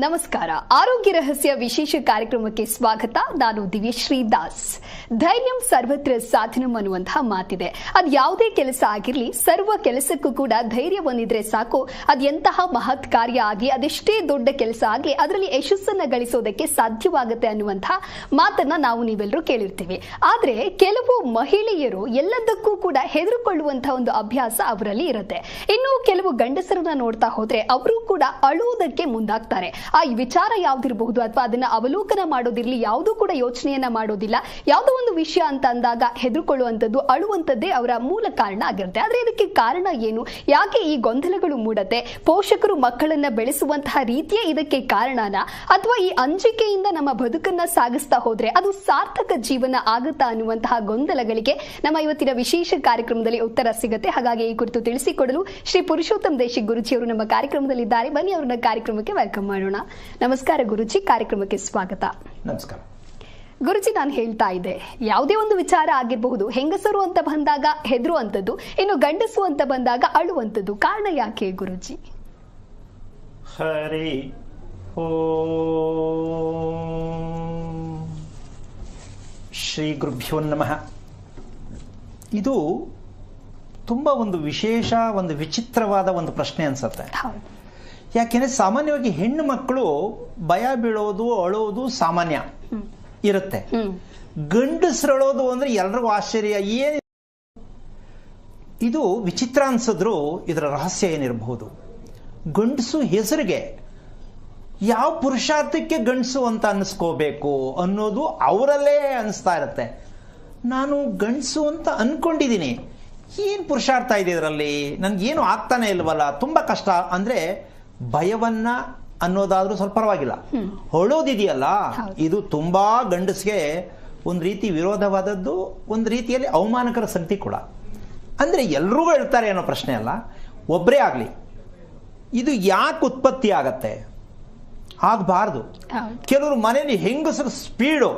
ನಮಸ್ಕಾರ. ಆರೋಗ್ಯ ರಹಸ್ಯ ವಿಶೇಷ ಕಾರ್ಯಕ್ರಮಕ್ಕೆ ಸ್ವಾಗತ. ನಾನು ದಿವ್ಯಶ್ರೀ ದಾಸ್. ಧೈರ್ಯಂ ಸರ್ವತ್ರ ಸಾಧನಂ ಅನ್ನುವಂತಹ ಮಾತಿದೆ. ಅದು ಯಾವುದೇ ಕೆಲಸ ಆಗಿರಲಿ, ಸರ್ವ ಕೆಲಸಕ್ಕೂ ಕೂಡ ಧೈರ್ಯ ಬಂದಿದ್ರೆ ಸಾಕು. ಅದು ಎಂತಹ ಮಹತ್ ಕಾರ್ಯ ಆಗಲಿ, ಅದೆಷ್ಟೇ ದೊಡ್ಡ ಕೆಲಸ ಆಗಲಿ, ಅದರಲ್ಲಿ ಯಶಸ್ಸನ್ನ ಗಳಿಸೋದಕ್ಕೆ ಸಾಧ್ಯವಾಗುತ್ತೆ ಅನ್ನುವಂತಹ ಮಾತನ್ನ ನಾವು ನೀವೆಲ್ಲರೂ ಕೇಳಿರ್ತೀವಿ. ಆದ್ರೆ ಕೆಲವು ಮಹಿಳೆಯರು ಎಲ್ಲದಕ್ಕೂ ಕೂಡ ಹೆದರಿಕೊಳ್ಳುವಂತಹ ಒಂದು ಅಭ್ಯಾಸ ಅವರಲ್ಲಿ ಇರುತ್ತೆ. ಇನ್ನು ಕೆಲವು ಗಂಡಸರನ್ನ ನೋಡ್ತಾ ಹೋದ್ರೆ ಅವರು ಕೂಡ ಅಳುವುದಕ್ಕೆ ಮುಂದಾಗ್ತಾರೆ. ಆ ವಿಚಾರ ಯಾವ್ದಿರಬಹುದು ಅಥವಾ ಅದನ್ನ ಅವಲೋಕನ ಮಾಡೋದಿರ್ಲಿ, ಯಾವುದೂ ಕೂಡ ಯೋಚನೆಯನ್ನ ಮಾಡೋದಿಲ್ಲ. ಯಾವುದೋ ಒಂದು ವಿಷಯ ಅಂತ ಅಂದಾಗ ಹೆದರ್ಕೊಳ್ಳುವಂಥದ್ದು, ಅಳುವಂಥದ್ದೇ ಅವರ ಮೂಲ ಕಾರಣ ಆಗಿರುತ್ತೆ. ಆದ್ರೆ ಇದಕ್ಕೆ ಕಾರಣ ಏನು? ಯಾಕೆ ಈ ಗೊಂದಲಗಳು ಮೂಡತ್ತೆ? ಪೋಷಕರು ಮಕ್ಕಳನ್ನ ಬೆಳೆಸುವಂತಹ ರೀತಿಯೇ ಇದಕ್ಕೆ ಕಾರಣನ, ಅಥವಾ ಈ ಅಂಜಿಕೆಯಿಂದ ನಮ್ಮ ಬದುಕನ್ನ ಸಾಗಿಸ್ತಾ ಹೋದ್ರೆ ಅದು ಸಾರ್ಥಕ ಜೀವನ ಆಗುತ್ತಾ ಅನ್ನುವಂತಹ ಗೊಂದಲಗಳಿಗೆ ನಮ್ಮ ಇವತ್ತಿನ ವಿಶೇಷ ಕಾರ್ಯಕ್ರಮದಲ್ಲಿ ಉತ್ತರ ಸಿಗುತ್ತೆ. ಹಾಗಾಗಿ ಈ ಕುರಿತು ತಿಳಿಸಿಕೊಡಲು ಶ್ರೀ ಪುರುಷೋತ್ತಮ್ ದೇಶಿಕ್ ಗುರುಜಿಯವರು ನಮ್ಮ ಕಾರ್ಯಕ್ರಮದಲ್ಲಿದ್ದಾರೆ. ಬನ್ನಿ ಅವರನ್ನ ಕಾರ್ಯಕ್ರಮಕ್ಕೆ ವೆಲ್ಕಮ್ ಮಾಡೋಣ. ನಮಸ್ಕಾರ ಗುರುಜಿ, ಕಾರ್ಯಕ್ರಮಕ್ಕೆ ಸ್ವಾಗತ. ನಮಸ್ಕಾರ ಗುರುಜಿ. ನಾನು ಹೇಳ್ತಾ ಇದ್ದೆ, ಯಾವುದೇ ಒಂದು ವಿಚಾರ ಆಗಿರಬಹುದು, ಹೆಂಗಸರು ಅಂತ ಬಂದಾಗ ಹೆದರುವಂಥದ್ದು, ಇನ್ನು ಗಂಡಸು ಅಂತ ಬಂದಾಗ ಅಳುವಂಥದ್ದು. ಕಾರಣ ಯಾಕೆ ಗುರುಜಿ? ಹರಿ ಓಂ ಶ್ರೀ ಗುರುಭ್ಯೋ ನಮಃ. ಇದು ತುಂಬಾ ಒಂದು ವಿಶೇಷ, ಒಂದು ವಿಚಿತ್ರವಾದ ಒಂದು ಪ್ರಶ್ನೆ ಅನ್ಸುತ್ತೆ. ಯಾಕೆಂದ್ರೆ ಸಾಮಾನ್ಯವಾಗಿ ಹೆಣ್ಣು ಮಕ್ಕಳು ಭಯ ಬೀಳೋದು, ಅಳೋದು ಸಾಮಾನ್ಯ ಇರುತ್ತೆ. ಗಂಡಸರಳೋದು ಅಂದ್ರೆ ಎಲ್ರಿಗೂ ಆಶ್ಚರ್ಯ. ಏನ್ ಇದು ವಿಚಿತ್ರ ಅನ್ಸಿದ್ರು ಇದರ ರಹಸ್ಯ ಏನಿರಬಹುದು? ಗಂಡಸು ಹೆಸರಿಗೆ ಯಾವ ಪುರುಷಾರ್ಥಕ್ಕೆ ಗಂಡಸು ಅಂತ ಅನ್ನಿಸ್ಕೋಬೇಕು ಅನ್ನೋದು ಅವರಲ್ಲೇ ಅನಿಸ್ತಾ ಇರುತ್ತೆ. ನಾನು ಗಂಡಸು ಅಂತ ಅನ್ಕೊಂಡಿದ್ದೀನಿ, ಏನ್ ಪುರುಷಾರ್ಥ ಇದೆ ಇದರಲ್ಲಿ, ನನ್ಗೇನು ಆಗ್ತಾನೆ ಇಲ್ವಲ್ಲ, ತುಂಬಾ ಕಷ್ಟ. ಅಂದ್ರೆ ಭಯವನ್ನ ಅನ್ನೋದಾದ್ರೂ ಸ್ವಲ್ಪ ಪರವಾಗಿಲ್ಲ, ಹೊಳೋದಿದೆಯಲ್ಲ ಇದು ತುಂಬಾ ಗಂಡಸ್ಗೆ ಒಂದು ರೀತಿ ವಿರೋಧವಾದದ್ದು, ಒಂದು ರೀತಿಯಲ್ಲಿ ಅವಮಾನಕರ ಸಂಗತಿ ಕೂಡ. ಅಂದ್ರೆ ಎಲ್ರಿಗೂ ಹೇಳ್ತಾರೆ ಅನ್ನೋ ಪ್ರಶ್ನೆ ಅಲ್ಲ, ಒಬ್ಬರೇ ಆಗ್ಲಿ ಇದು ಯಾಕೆ ಉತ್ಪತ್ತಿ ಆಗತ್ತೆ? ಆಗಬಾರ್ದು. ಕೆಲವರು ಮನೇಲಿ ಹೆಂಗಸರು ಸ್ಪೀಡು,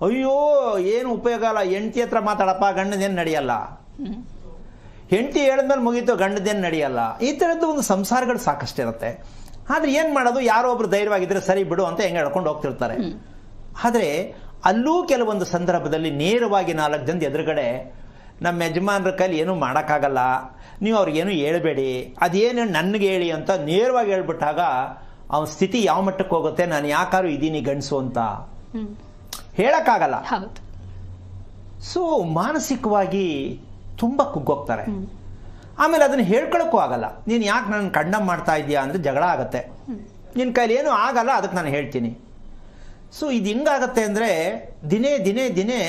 ಅಯ್ಯೋ ಏನು ಉಪಯೋಗ ಅಲ್ಲ, ಹೆಂಡತಿ ಹತ್ರ ಮಾತಾಡಪ್ಪ, ಗಂಡದೇನು ನಡೆಯಲ್ಲ, ಹೆಂಡತಿ ಹೇಳಿದ್ಮೇಲೆ ಮುಗೀತು, ಗಂಡದೇನು ನಡೆಯಲ್ಲ. ಈ ಥರದ್ದು ಒಂದು ಸಂಸಾರಗಳು ಸಾಕಷ್ಟಿರುತ್ತೆ. ಆದ್ರೆ ಏನ್ ಮಾಡೋದು, ಯಾರೋ ಒಬ್ರು ಧೈರ್ಯವಾಗಿದ್ರೆ ಸರಿ ಬಿಡು ಅಂತ ಹೆಂಗೆ ಹೇಳ್ಕೊಂಡು ಹೋಗ್ತಿರ್ತಾರೆ. ಆದ್ರೆ ಅಲ್ಲೂ ಕೆಲವೊಂದು ಸಂದರ್ಭದಲ್ಲಿ ನೇರವಾಗಿ 4 ಜನದ ಎದುರುಗಡೆ ನಮ್ಮ ಯಜಮಾನ್ರ ಕೈಲಿ ಏನೂ ಮಾಡೋಕ್ಕಾಗಲ್ಲ, ನೀವು ಅವ್ರಿಗೇನು ಹೇಳ್ಬೇಡಿ, ಅದೇನು ನನಗೆ ಹೇಳಿ ಅಂತ ನೇರವಾಗಿ ಹೇಳ್ಬಿಟ್ಟಾಗ ಅವನ ಸ್ಥಿತಿ ಯಾವ ಮಟ್ಟಕ್ಕೆ ಹೋಗುತ್ತೆ? ನಾನು ಯಾಕಾರು ಇದ್ದೀನಿ ಗಂಡಸು ಅಂತ ಹೇಳಕ್ಕಾಗಲ್ಲ. ಸೊ ಮಾನಸಿಕವಾಗಿ ತುಂಬಾ ಕುಗ್ಗೋಗ್ತಾರೆ. ಆಮೇಲೆ ಅದನ್ನ ಹೇಳ್ಕೊಳಕ್ಕೂ ಆಗಲ್ಲ. ನೀನು ಯಾಕೆ ನನ್ನ ಕಂಡಮ್ ಮಾಡ್ತಾ ಇದೀಯಾ ಅಂದ್ರೆ ಜಗಳ ಆಗತ್ತೆ. ನಿನ್ನ ಕೈಲಿ ಏನೂ ಆಗಲ್ಲ, ಅದಕ್ಕೆ ನಾನು ಹೇಳ್ತೀನಿ. ಸೊ ಇದು ಹಿಂಗಾಗತ್ತೆ ಅಂದ್ರೆ ದಿನೇ ದಿನೇ ದಿನೇ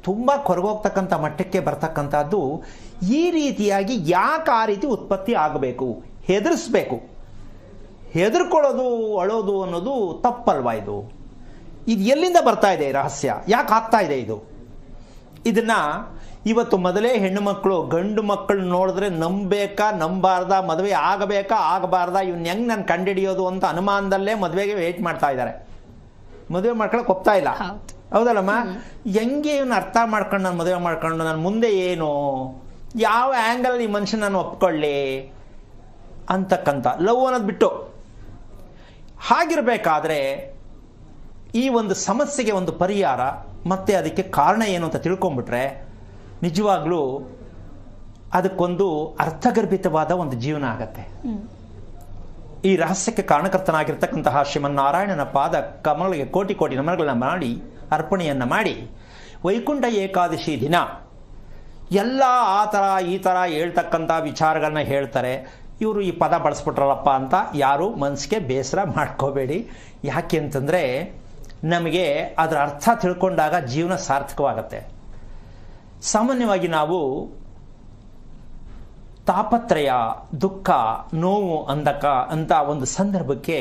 ತುಂಬಾ ಕೊರಗೋಗ್ತಕ್ಕಂಥ ಮಟ್ಟಕ್ಕೆ ಬರ್ತಕ್ಕಂಥದ್ದು. ಈ ರೀತಿಯಾಗಿ ಯಾಕೆ ಆ ರೀತಿ ಉತ್ಪತ್ತಿ ಆಗಬೇಕು? ಹೆದರ್ಸ್ಬೇಕು. ಹೆದರ್ಕೊಳ್ಳೋದು, ಅಳೋದು ಅನ್ನೋದು ತಪ್ಪಲ್ವಾ? ಇದು ಎಲ್ಲಿಂದ ಬರ್ತಾ ಇದೆ ರಹಸ್ಯ? ಯಾಕೆ ಆಗ್ತಾ ಇದೆ ಇದು? ಇದನ್ನ ಇವತ್ತು ಮೊದಲೇ ಹೆಣ್ಣು ಮಕ್ಕಳು ಗಂಡು ಮಕ್ಕಳು ನೋಡಿದ್ರೆ ನಂಬಬೇಕಾ ನಂಬಾರ್ದ, ಮದುವೆ ಆಗಬೇಕಾ ಆಗಬಾರ್ದ, ಇವ್ನ ಹೆಂಗ್ ನಾನು ಕಂಡಿಡಿಯೋದು ಅಂತ ಅನುಮಾನದಲ್ಲೇ ಮದುವೆಗೆ ವೇಟ್ ಮಾಡ್ತಾ ಇದ್ದಾರೆ. ಮದುವೆ ಮಾಡ್ಕೊಳಕ್ ಒಪ್ತಾ ಇಲ್ಲ, ಹೌದಲ್ಲಮ್ಮ? ಹೆಂಗೆ ಇವನ್ನ ಅರ್ಥ ಮಾಡ್ಕೊಂಡು ನಾನು ಮದುವೆ ಮಾಡ್ಕೊಂಡು ನಾನು ಮುಂದೆ ಏನು, ಯಾವ ಆ್ಯಂಗಲ್ ಈ ಮನುಷ್ಯ ನಾನು ಒಪ್ಕೊಳ್ಳಿ ಅಂತಕ್ಕಂಥ ಲವ್ ಅನ್ನೋದು ಬಿಟ್ಟು. ಹಾಗಿರ್ಬೇಕಾದ್ರೆ ಈ ಒಂದು ಸಮಸ್ಯೆಗೆ ಒಂದು ಪರಿಹಾರ ಮತ್ತೆ ಅದಕ್ಕೆ ಕಾರಣ ಏನು ಅಂತ ತಿಳ್ಕೊಂಡ್ಬಿಟ್ರೆ ನಿಜವಾಗ್ಲೂ ಅದಕ್ಕೊಂದು ಅರ್ಥಗರ್ಭಿತವಾದ ಒಂದು ಜೀವನ ಆಗತ್ತೆ. ಈ ರಹಸ್ಯಕ್ಕೆ ಕಾರಣಕರ್ತನಾಗಿರ್ತಕ್ಕಂತಹ ಶ್ರೀಮನ್ನಾರಾಯಣನ ಪಾದ ಕಮಲಗಳಿಗೆ ಕೋಟಿ ಕೋಟಿ ನಮನಗಳನ್ನ ಮಾಡಿ ಅರ್ಪಣೆಯನ್ನ ಮಾಡಿ ವೈಕುಂಠ ಏಕಾದಶಿ ದಿನ ಎಲ್ಲ ಆ ಥರ ಈ ಥರ ಹೇಳ್ತಕ್ಕಂಥ ವಿಚಾರಗಳನ್ನ ಹೇಳ್ತಾರೆ. ಇವರು ಈ ಪದ ಬಳಸ್ಬಿಟ್ರಲ್ಲಪ್ಪ ಅಂತ ಯಾರು ಮನಸ್ಸಿಗೆ ಬೇಸರ ಮಾಡ್ಕೋಬೇಡಿ. ಯಾಕೆ ಅಂತಂದರೆ ನಮಗೆ ಅದರ ಅರ್ಥ ತಿಳ್ಕೊಂಡಾಗ ಜೀವನ ಸಾರ್ಥಕವಾಗತ್ತೆ. ಸಾಮಾನ್ಯವಾಗಿ ನಾವು ತಾಪತ್ರಯ, ದುಃಖ, ನೋವು ಅಂತ ಒಂದು ಸಂದರ್ಭಕ್ಕೆ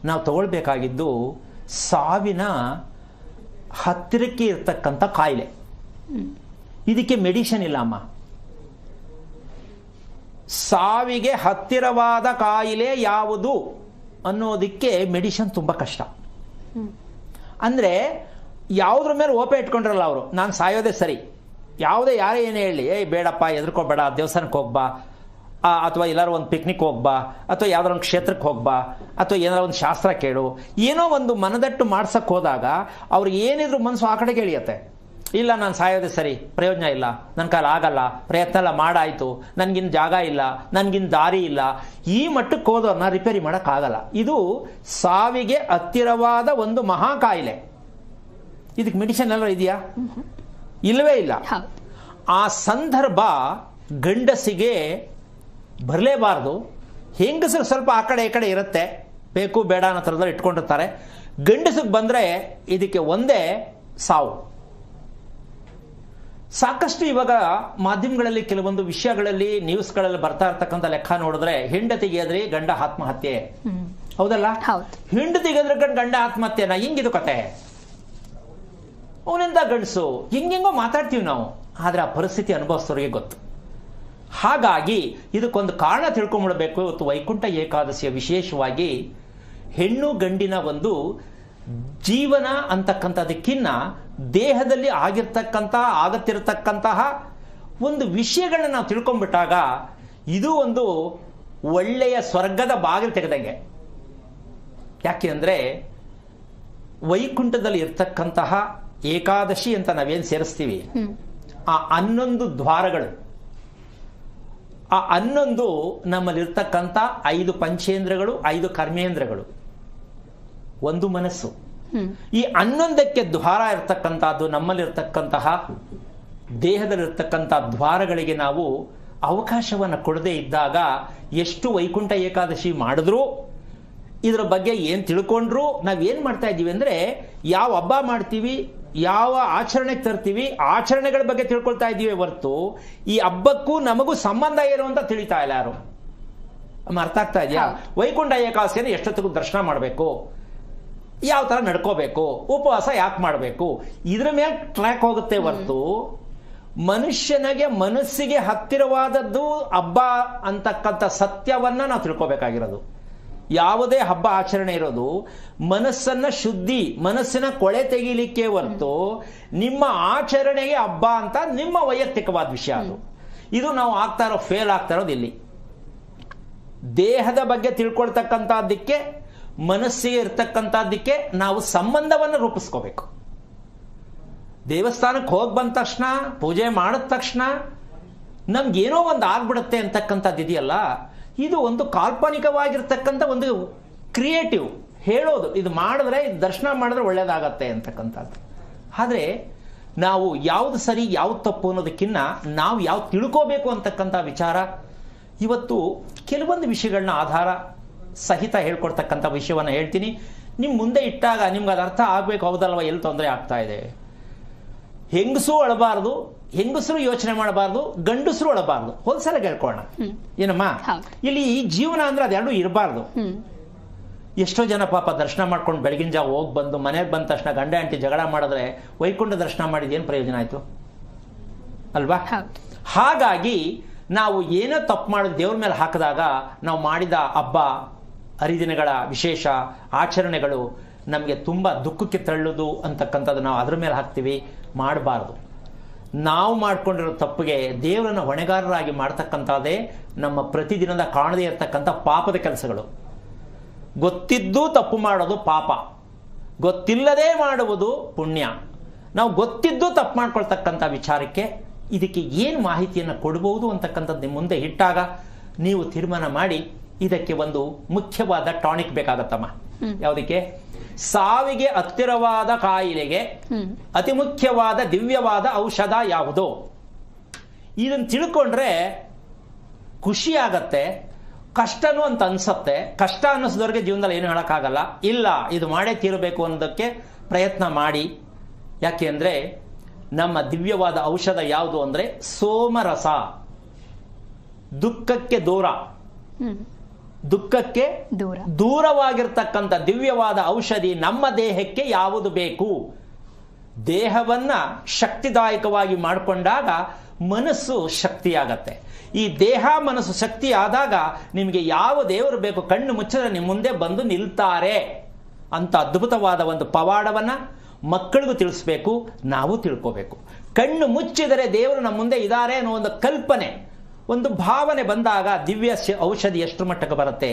ನಾವು ತಗೊಳ್ಬೇಕಾಗಿದ್ದು ಸಾವಿನ ಹತ್ತಿರಕ್ಕೆ ಇರ್ತಕ್ಕಂಥ ಕಾಯಿಲೆ. ಇದಕ್ಕೆ ಮೆಡಿಸಿನ್ ಇಲ್ಲ ಅಮ್ಮ. ಸಾವಿಗೆ ಹತ್ತಿರವಾದ ಕಾಯಿಲೆ ಯಾವುದು ಅನ್ನೋದಕ್ಕೆ ಮೆಡಿಸಿನ್ ತುಂಬ ಕಷ್ಟ. ಅಂದ್ರೆ ಯಾವುದ್ರ ಮೇಲೆ ಓಪೆ ಇಟ್ಕೊಂಡ್ರಲ್ಲ ಅವರು, ನಾನು ಸಾಯೋದೇ ಸರಿ, ಯಾವುದೇ ಯಾರೇ ಏನೇ ಹೇಳಿ, ಏಯ್ ಬೇಡಪ್ಪ, ಎದ್ರಕೋಬೇಡ, ದೇವಸ್ಥಾನಕ್ಕೆ ಹೋಗ್ಬಾ, ಅಥವಾ ಎಲ್ಲಾರು ಒಂದು ಪಿಕ್ನಿಕ್ ಹೋಗ್ಬಾ, ಅಥವಾ ಯಾವ್ದಾರ ಒಂದು ಕ್ಷೇತ್ರಕ್ಕೆ ಹೋಗ್ಬಾ, ಅಥವಾ ಏನಾರ ಒಂದು ಶಾಸ್ತ್ರ ಕೇಳು, ಏನೋ ಒಂದು ಮನದಟ್ಟು ಮಾಡ್ಸಕ್ಕೆ ಹೋದಾಗ ಅವ್ರಿಗೆ ಏನಿದ್ರು ಮನಸ್ಸು ಆ ಕಡೆಗೆ ಎಳಿಯತ್ತೆ. ಇಲ್ಲ, ನಾನು ಸಾಯೋದೇ ಸರಿ, ಪ್ರಯೋಜನ ಇಲ್ಲ, ನನ್ನ ಕಾಲ ಆಗಲ್ಲ, ಪ್ರಯತ್ನ ಎಲ್ಲ ಮಾಡಾಯ್ತು, ನನಗಿನ್ ಜಾಗ ಇಲ್ಲ, ನನಗಿನ್ ದಾರಿ ಇಲ್ಲ, ಈ ಮಟ್ಟಕ್ಕೆ ಹೋದವ್ರನ್ನ ರಿಪೇರಿ ಮಾಡೋಕ್ಕಾಗಲ್ಲ. ಇದು ಸಾವಿಗೆ ಹತ್ತಿರವಾದ ಒಂದು ಮಹಾ ಕಾಯಿಲೆ. ಇದಕ್ಕೆ ಮೆಡಿಸಿನ್ ಎಲ್ಲ ಇದೆಯಾ? ಇಲ್ಲವೇ ಇಲ್ಲ. ಆ ಸಂದರ್ಭ ಗಂಡಸಿಗೆ ಬರಲೇಬಾರ್ದು. ಹೆಂಗಸರು ಸ್ವಲ್ಪ ಆ ಕಡೆ ಈ ಕಡೆ ಇರುತ್ತೆ, ಬೇಕು ಬೇಡ ಅನ್ನೋ ಥರದಲ್ಲಿ ಇಟ್ಕೊಂಡಿರ್ತಾರೆ. ಗಂಡಸಿಗೆ ಬಂದರೆ ಇದಕ್ಕೆ ಒಂದೇ ಸಾವು. ಸಾಕಷ್ಟು ಇವಾಗ ಮಾಧ್ಯಮಗಳಲ್ಲಿ ಕೆಲವೊಂದು ವಿಷಯಗಳಲ್ಲಿ ನ್ಯೂಸ್ಗಳಲ್ಲಿ ಬರ್ತಾ ಇರ್ತಕ್ಕಂಥ ಲೆಕ್ಕ ನೋಡಿದ್ರೆ, ಹೆಂಡತಿಗೆ ಎದ್ರಿ ಗಂಡ ಆತ್ಮಹತ್ಯೆ, ಹೌದಲ್ಲ? ಹೆಂಡತಿಗೆ ಎದ್ರ ಗಂಡ ಆತ್ಮಹತ್ಯೆನ ಹಿಂಗಿದು ಕತೆ, ಅವನಿಂದ ಗಂಡಸು, ಹಿಂಗೆಂಗೋ ಮಾತಾಡ್ತೀವಿ ನಾವು, ಆದ್ರೆ ಆ ಪರಿಸ್ಥಿತಿ ಅನುಭವಿಸೋರಿಗೆ ಗೊತ್ತು. ಹಾಗಾಗಿ ಇದಕ್ಕೊಂದು ಕಾರಣ ತಿಳ್ಕೊಂಡ್ಬಿಡ್ಬೇಕು. ಇವತ್ತು ವೈಕುಂಠ ಏಕಾದಶಿಯ ವಿಶೇಷವಾಗಿ ಹೆಣ್ಣು ಗಂಡಿನ ಒಂದು ಜೀವನ ಅಂತಕ್ಕಂಥದಕ್ಕಿನ್ನ ದೇಹದಲ್ಲಿ ಆಗತ್ತಿರತಕ್ಕಂತಹ ಒಂದು ವಿಷಯಗಳನ್ನ ನಾವು ತಿಳ್ಕೊಂಡ್ಬಿಟ್ಟಾಗ ಇದು ಒಂದು ಒಳ್ಳೆಯ ಸ್ವರ್ಗದ ಬಾಗಿಲು ತೆಗೆದಂಗೆ. ಯಾಕೆ ಅಂದ್ರೆ ವೈಕುಂಠದಲ್ಲಿ ಇರ್ತಕ್ಕಂತಹ ಏಕಾದಶಿ ಅಂತ ನಾವೇನು ಸೇರಿಸ್ತೀವಿ, ಆ 11 ದ್ವಾರಗಳು, ಆ 11 ನಮ್ಮಲ್ಲಿರ್ತಕ್ಕಂಥ 5 ಪಂಚೇಂದ್ರಗಳು, 5 ಕರ್ಮೇಂದ್ರಗಳು, ಒಂದು ಮನಸ್ಸು. ಈ 11ಕ್ಕೆ ದ್ವಾರ ಇರ್ತಕ್ಕಂಥದ್ದು ನಮ್ಮಲ್ಲಿರ್ತಕ್ಕಂತಹ ದೇಹದಲ್ಲಿರ್ತಕ್ಕಂಥ ದ್ವಾರಗಳಿಗೆ ನಾವು ಅವಕಾಶವನ್ನು ಕೊಡದೇ ಇದ್ದಾಗ ಎಷ್ಟು ವೈಕುಂಠ ಏಕಾದಶಿ ಮಾಡಿದ್ರು, ಇದರ ಬಗ್ಗೆ ಏನು ತಿಳ್ಕೊಂಡ್ರು, ನಾವೇನು ಮಾಡ್ತಾ ಇದ್ದೀವಿ ಅಂದರೆ ಯಾವ ಹಬ್ಬ ಮಾಡ್ತೀವಿ, ಯಾವ ಆಚರಣೆಗೆ ತರ್ತೀವಿ, ಆಚರಣೆಗಳ ಬಗ್ಗೆ ತಿಳ್ಕೊಳ್ತಾ ಇದ್ದೀವಿ ಹೊರತು ಈ ಹಬ್ಬಕ್ಕೂ ನಮಗೂ ಸಂಬಂಧ ಏನು ಅಂತ ತಿಳಿತಾ ಇಲ್ಲ ಯಾರು. ಅರ್ಥ ಆಗ್ತಾ ಇದೆಯಾ? ವೈಕುಂಠ ಏಕಾದಶಿಯನ್ನು ಎಷ್ಟೊತ್ತಿಗೂ ದರ್ಶನ ಮಾಡಬೇಕು, ಯಾವ ತರ ನಡ್ಕೋಬೇಕು, ಉಪವಾಸ ಯಾಕೆ ಮಾಡಬೇಕು, ಇದ್ರ ಮೇಲೆ ಟ್ರ್ಯಾಕ್ ಹೋಗುತ್ತೆ ಹೊರತು ಮನಸ್ಸಿಗೆ ಹತ್ತಿರವಾದದ್ದು ಹಬ್ಬ ಅಂತಕ್ಕಂಥ ಸತ್ಯವನ್ನ ನಾವು ತಿಳ್ಕೋಬೇಕಾಗಿರೋದು. ಯಾವುದೇ ಹಬ್ಬ ಆಚರಣೆ ಇರೋದು ಮನಸ್ಸನ್ನ ಶುದ್ಧಿ, ಮನಸ್ಸಿನ ಕೊಳೆ ತೆಗೀಲಿಕ್ಕೆ ಹೊರತು ನಿಮ್ಮ ಆಚರಣೆಗೆ ಹಬ್ಬ ಅಂತ ನಿಮ್ಮ ವೈಯಕ್ತಿಕವಾದ ವಿಷಯ ಅದು. ಇದು ನಾವು ಫೇಲ್ ಆಗ್ತಾ ಇರೋದು ಇಲ್ಲಿ. ದೇಹದ ಬಗ್ಗೆ ತಿಳ್ಕೊಳ್ತಕ್ಕಂಥದ್ದಕ್ಕೆ, ಮನಸ್ಸಿಗೆ ಇರ್ತಕ್ಕಂಥದ್ದಕ್ಕೆ ನಾವು ಸಂಬಂಧವನ್ನು ರೂಪಿಸ್ಕೋಬೇಕು. ದೇವಸ್ಥಾನಕ್ಕೆ ಹೋಗಿ ಬಂದ ತಕ್ಷಣ, ಪೂಜೆ ಮಾಡಿದ ತಕ್ಷಣ ನಮ್ಗೇನೋ ಒಂದು ಆಗ್ಬಿಡುತ್ತೆ ಅಂತಕ್ಕಂಥದ್ದು ಇದೆಯಲ್ಲ, ಇದು ಒಂದು ಕಾಲ್ಪನಿಕವಾಗಿರ್ತಕ್ಕಂಥ ಒಂದು ಕ್ರಿಯೇಟಿವ್ ಹೇಳೋದು, ಇದು ಮಾಡಿದ್ರೆ, ಇದು ದರ್ಶನ ಮಾಡಿದ್ರೆ ಒಳ್ಳೇದಾಗತ್ತೆ ಅಂತಕ್ಕಂಥದ್ದು. ಆದರೆ ನಾವು ಯಾವ್ದು ಸರಿ ಯಾವ್ದು ತಪ್ಪು ಅನ್ನೋದಕ್ಕಿಂತ ನಾವು ಯಾವ್ದು ತಿಳ್ಕೋಬೇಕು ಅಂತಕ್ಕಂಥ ವಿಚಾರ. ಇವತ್ತು ಕೆಲವೊಂದು ವಿಷಯಗಳನ್ನ ಆಧಾರ ಸಹಿತ ಹೇಳ್ಕೊಡ್ತಕ್ಕಂಥ ವಿಷಯವನ್ನು ಹೇಳ್ತೀನಿ. ನಿಮ್ಮ ಮುಂದೆ ಇಟ್ಟಾಗ ನಿಮ್ಗೆ ಅದು ಅರ್ಥ ಆಗ್ಬೇಕು, ಹೌದಲ್ವ, ಎಲ್ಲಿ ತೊಂದರೆ ಆಗ್ತಾ ಇದೆ. ಹೆಂಗಸರು ಅಳಬಾರ್ದು, ಹೆಂಗಸರು ಯೋಚನೆ ಮಾಡಬಾರ್ದು, ಗಂಡಸರು ಅಳಬಾರ್ದು. ಹೋದ್ಸಲ ಕೇಳ್ಕೊಳ್ಳೋಣ ಏನಮ್ಮ, ಇಲ್ಲಿ ಈ ಜೀವನ ಅಂದ್ರೆ ಅದೆರಡು ಇರಬಾರ್ದು. ಎಷ್ಟೋ ಜನ ಪಾಪ ದರ್ಶನ ಮಾಡ್ಕೊಂಡು ಬೆಳಗಿನ ಜಾವ ಹೋಗಿ ಬಂದು ಮನೆಗೆ ಬಂದ ತಕ್ಷಣ ಗಂಡ ಹೆಂಡತಿ ಜಗಳ ಮಾಡಿದ್ರೆ ವೈಕುಂಠ ದರ್ಶನ ಮಾಡಿದ ಏನು ಪ್ರಯೋಜನ ಆಯ್ತು ಅಲ್ವಾ? ಹಾಗಾಗಿ ನಾವು ಏನೋ ತಪ್ಪು ಮಾಡೋದು ದೇವ್ರ ಮೇಲೆ ಹಾಕಿದಾಗ ನಾವು ಮಾಡಿದ ಹಬ್ಬ ಹರಿದಿನಗಳ ವಿಶೇಷ ಆಚರಣೆಗಳು ನಮಗೆ ತುಂಬ ದುಃಖಕ್ಕೆ ತಳ್ಳುದು ಅಂತಕ್ಕಂಥದ್ದು ನಾವು ಅದ್ರ ಮೇಲೆ ಹಾಕ್ತೀವಿ. ಮಾಡಬಾರ್ದು. ನಾವು ಮಾಡ್ಕೊಂಡಿರೋ ತಪ್ಪಿಗೆ ದೇವರನ್ನು ಹೊಣೆಗಾರರಾಗಿ ಮಾಡ್ತಕ್ಕಂಥದ್ದೇ ನಮ್ಮ ಪ್ರತಿದಿನದ ಕಾಣದೇ ಇರತಕ್ಕಂಥ ಪಾಪದ ಕೆಲಸಗಳು. ಗೊತ್ತಿದ್ದು ತಪ್ಪು ಮಾಡೋದು ಪಾಪ, ಗೊತ್ತಿಲ್ಲದೆ ಮಾಡುವುದು ಪುಣ್ಯ. ನಾವು ಗೊತ್ತಿದ್ದು ತಪ್ಪು ಮಾಡ್ಕೊಳ್ತಕ್ಕಂಥ ವಿಚಾರಕ್ಕೆ ಇದಕ್ಕೆ ಏನು ಮಾಹಿತಿಯನ್ನು ಕೊಡಬಹುದು ಅಂತಕ್ಕಂಥದ್ದು ನಿಮ್ಮ ಮುಂದೆ ಇಟ್ಟಾಗ ನೀವು ತೀರ್ಮಾನ ಮಾಡಿ ಇದಕ್ಕೆ ಒಂದು ಮುಖ್ಯವಾದ ಟಾನಿಕ್ ಬೇಕಾಗತ್ತಮ್ಮ. ಯಾವುದಕ್ಕೆ? ಸಾವಿಗೆ ಹತ್ತಿರವಾದ ಕಾಯಿಲೆಗೆ ಅತಿ ಮುಖ್ಯವಾದ ದಿವ್ಯವಾದ ಔಷಧ ಯಾವುದು? ಇದನ್ನು ತಿಳ್ಕೊಂಡ್ರೆ ಖುಷಿ ಆಗತ್ತೆ, ಕಷ್ಟನೂ ಅಂತ ಅನ್ಸತ್ತೆ. ಕಷ್ಟ ಅನ್ನಿಸಿದವ್ರಿಗೆ ಜೀವನದಲ್ಲಿ ಏನು ಹೇಳಕ್ಕಾಗಲ್ಲ. ಇಲ್ಲ, ಇದು ಮಾಡೇ ತೀರಬೇಕು ಅನ್ನೋದಕ್ಕೆ ಪ್ರಯತ್ನ ಮಾಡಿ. ಯಾಕೆ ಅಂದ್ರೆ ನಮ್ಮ ದಿವ್ಯವಾದ ಔಷಧ ಯಾವುದು ಅಂದ್ರೆ ಸೋಮರಸ. ದುಃಖಕ್ಕೆ ದೂರವಾಗಿರ್ತಕ್ಕಂಥ ದಿವ್ಯವಾದ ಔಷಧಿ ನಮ್ಮ ದೇಹಕ್ಕೆ ಯಾವುದು ಬೇಕು? ದೇಹವನ್ನ ಶಕ್ತಿದಾಯಕವಾಗಿ ಮಾಡಿಕೊಂಡಾಗ ಮನಸ್ಸು ಶಕ್ತಿಯಾಗತ್ತೆ. ಈ ದೇಹ ಮನಸ್ಸು ಶಕ್ತಿ ಆದಾಗ ನಿಮಗೆ ಯಾವ ದೇವರು ಬೇಕು ಕಣ್ಣು ಮುಚ್ಚಿದ್ರೆ ನಿಮ್ಮ ಮುಂದೆ ಬಂದು ನಿಲ್ತಾರೆ ಅಂತ ಅದ್ಭುತವಾದ ಒಂದು ಪವಾಡವನ್ನ ಮಕ್ಕಳಿಗೂ ತಿಳಿಸ್ಬೇಕು, ನಾವು ತಿಳ್ಕೋಬೇಕು. ಕಣ್ಣು ಮುಚ್ಚಿದರೆ ದೇವರು ನಮ್ಮ ಮುಂದೆ ಇದ್ದಾರೆ ಅನ್ನೋ ಒಂದು ಕಲ್ಪನೆ ಒಂದು ಭಾವನೆ ಬಂದಾಗ ದಿವ್ಯ ಔಷಧಿ ಎಷ್ಟು ಮಟ್ಟಕ್ಕೆ ಬರುತ್ತೆ.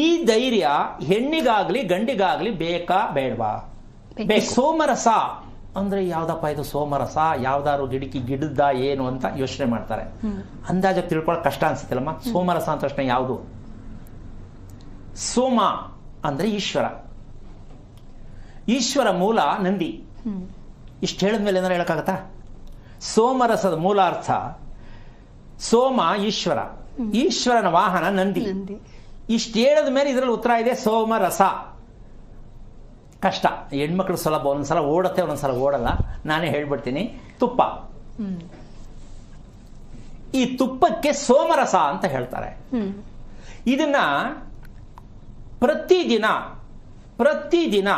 ಈ ಧೈರ್ಯ ಹೆಣ್ಣಿಗಾಗ್ಲಿ ಗಂಡಿಗಾಗ್ಲಿ ಬೇಕಾ ಬೇಡವಾ? ಸೋಮರಸ ಅಂದ್ರೆ ಯಾವ್ದಪ್ಪ ಇದು ಸೋಮರಸ, ಯಾವ್ದಾದ್ರು ಗಿಡದ ಏನು ಅಂತ ಯೋಚನೆ ಮಾಡ್ತಾರೆ. ಅಂದಾಜು ತಿಳ್ಕೊಳ್ಳೋಕೆ ಕಷ್ಟ ಅನ್ಸುತ್ತಲ್ಲಮ್ಮ. ಸೋಮರಸ ಅಂತ ತಕ್ಷಣ ಯಾವುದು? ಸೋಮ ಅಂದ್ರೆ ಈಶ್ವರ. ಈಶ್ವರ ಮೂಲ ನಂದಿ. ಇಷ್ಟು ಹೇಳಿದ್ಮೇಲೆ ಏನಾರು ಹೇಳಕ್ಕಾಗತ್ತಾ? ಸೋಮರಸದ ಮೂಲಾರ್ಥ ಸೋಮ ಈಶ್ವರ, ಈಶ್ವರನ ವಾಹನ ನಂದಿ. ಇಷ್ಟು ಹೇಳಿದ ಮೇಲೆ ಇದರಲ್ಲಿ ಉತ್ತರ ಇದೆ ಸೋಮರಸ. ಕಷ್ಟ, ಹೆಣ್ಮಕ್ಳು ಸುಲಭ, ಒಂದೊಂದ್ಸಲ ಓಡತ್ತೆ ಒಂದೊಂದ್ಸಲ ಓಡಲ್ಲ. ನಾನೇ ಹೇಳ್ಬಿಡ್ತೀನಿ. ತುಪ್ಪ, ಈ ತುಪ್ಪಕ್ಕೆ ಸೋಮರಸ ಅಂತ ಹೇಳ್ತಾರೆ. ಇದನ್ನ ಪ್ರತಿದಿನ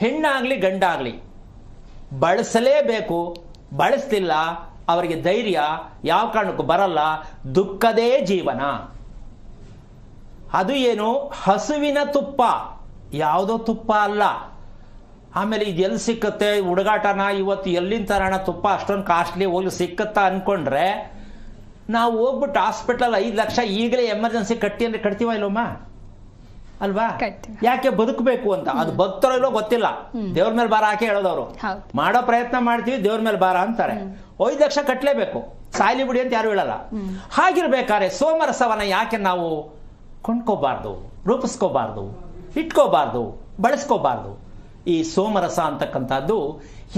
ಹೆಣ್ಣಾಗ್ಲಿ ಗಂಡಾಗ್ಲಿ ಬಳಸಲೇಬೇಕು. ಬಳಸ್ತಿಲ್ಲ ಅವರಿಗೆ ಧೈರ್ಯ ಯಾವ ಕಾರಣಕ್ಕೂ ಬರಲ್ಲ. ದುಃಖದೇ ಜೀವನ. ಅದು ಏನು? ಹಸುವಿನ ತುಪ್ಪ, ಯಾವುದೋ ತುಪ್ಪ ಅಲ್ಲ. ಆಮೇಲೆ ಇದು ಎಲ್ಲಿ ಸಿಕ್ಕತ್ತೆ ಹುಡುಗಾಟನ, ಇವತ್ತು ಎಲ್ಲಿಂದ ತರೋಣ ತುಪ್ಪ, ಅಷ್ಟೊಂದು ಕಾಸ್ಟ್ಲಿ, ಹೋಗಿ ಸಿಕ್ಕತ್ತಾ ಅನ್ಕೊಂಡ್ರೆ ನಾವು ಹೋಗ್ಬಿಟ್ಟು ಹಾಸ್ಪಿಟಲ್ 5 ಲಕ್ಷ ಈಗಲೇ ಎಮರ್ಜೆನ್ಸಿ ಕಟ್ಟಿ ಅಂದ್ರೆ ಕಟ್ತೀವ ಇಲ್ಲಮ್ಮ ಅಲ್ವಾ? ಯಾಕೆ? ಬದುಕಬೇಕು ಅಂತ. ಅದು ಬದುಕ್ತಾರೋ ಇಲ್ಲೋ ಗೊತ್ತಿಲ್ಲ. ದೇವ್ರ ಮೇಲೆ ಭಾರ ಹಾಕಿ ಹೇಳೋದವ್ರು. ಮಾಡೋ ಪ್ರಯತ್ನ ಮಾಡ್ತೀವಿ, ದೇವ್ರ ಮೇಲೆ ಭಾರ ಅಂತಾರೆ. 5 ಲಕ್ಷ ಕಟ್ಲೇಬೇಕು, ಸಾಯ್ಲಿ ಬಿಡಿ ಅಂತ ಯಾರು ಹೇಳಲ್ಲ. ಹಾಗಿರ್ಬೇಕಾದ್ರೆ ಸೋಮರಸವನ್ನ ಯಾಕೆ ನಾವು ಕೊಂಡ್ಕೋಬಾರ್ದು, ರೂಪಿಸ್ಕೋಬಾರ್ದು, ಇಟ್ಕೋಬಾರ್ದು, ಬಳಸ್ಕೋಬಾರ್ದು? ಈ ಸೋಮರಸ ಅಂತಕ್ಕಂಥದ್ದು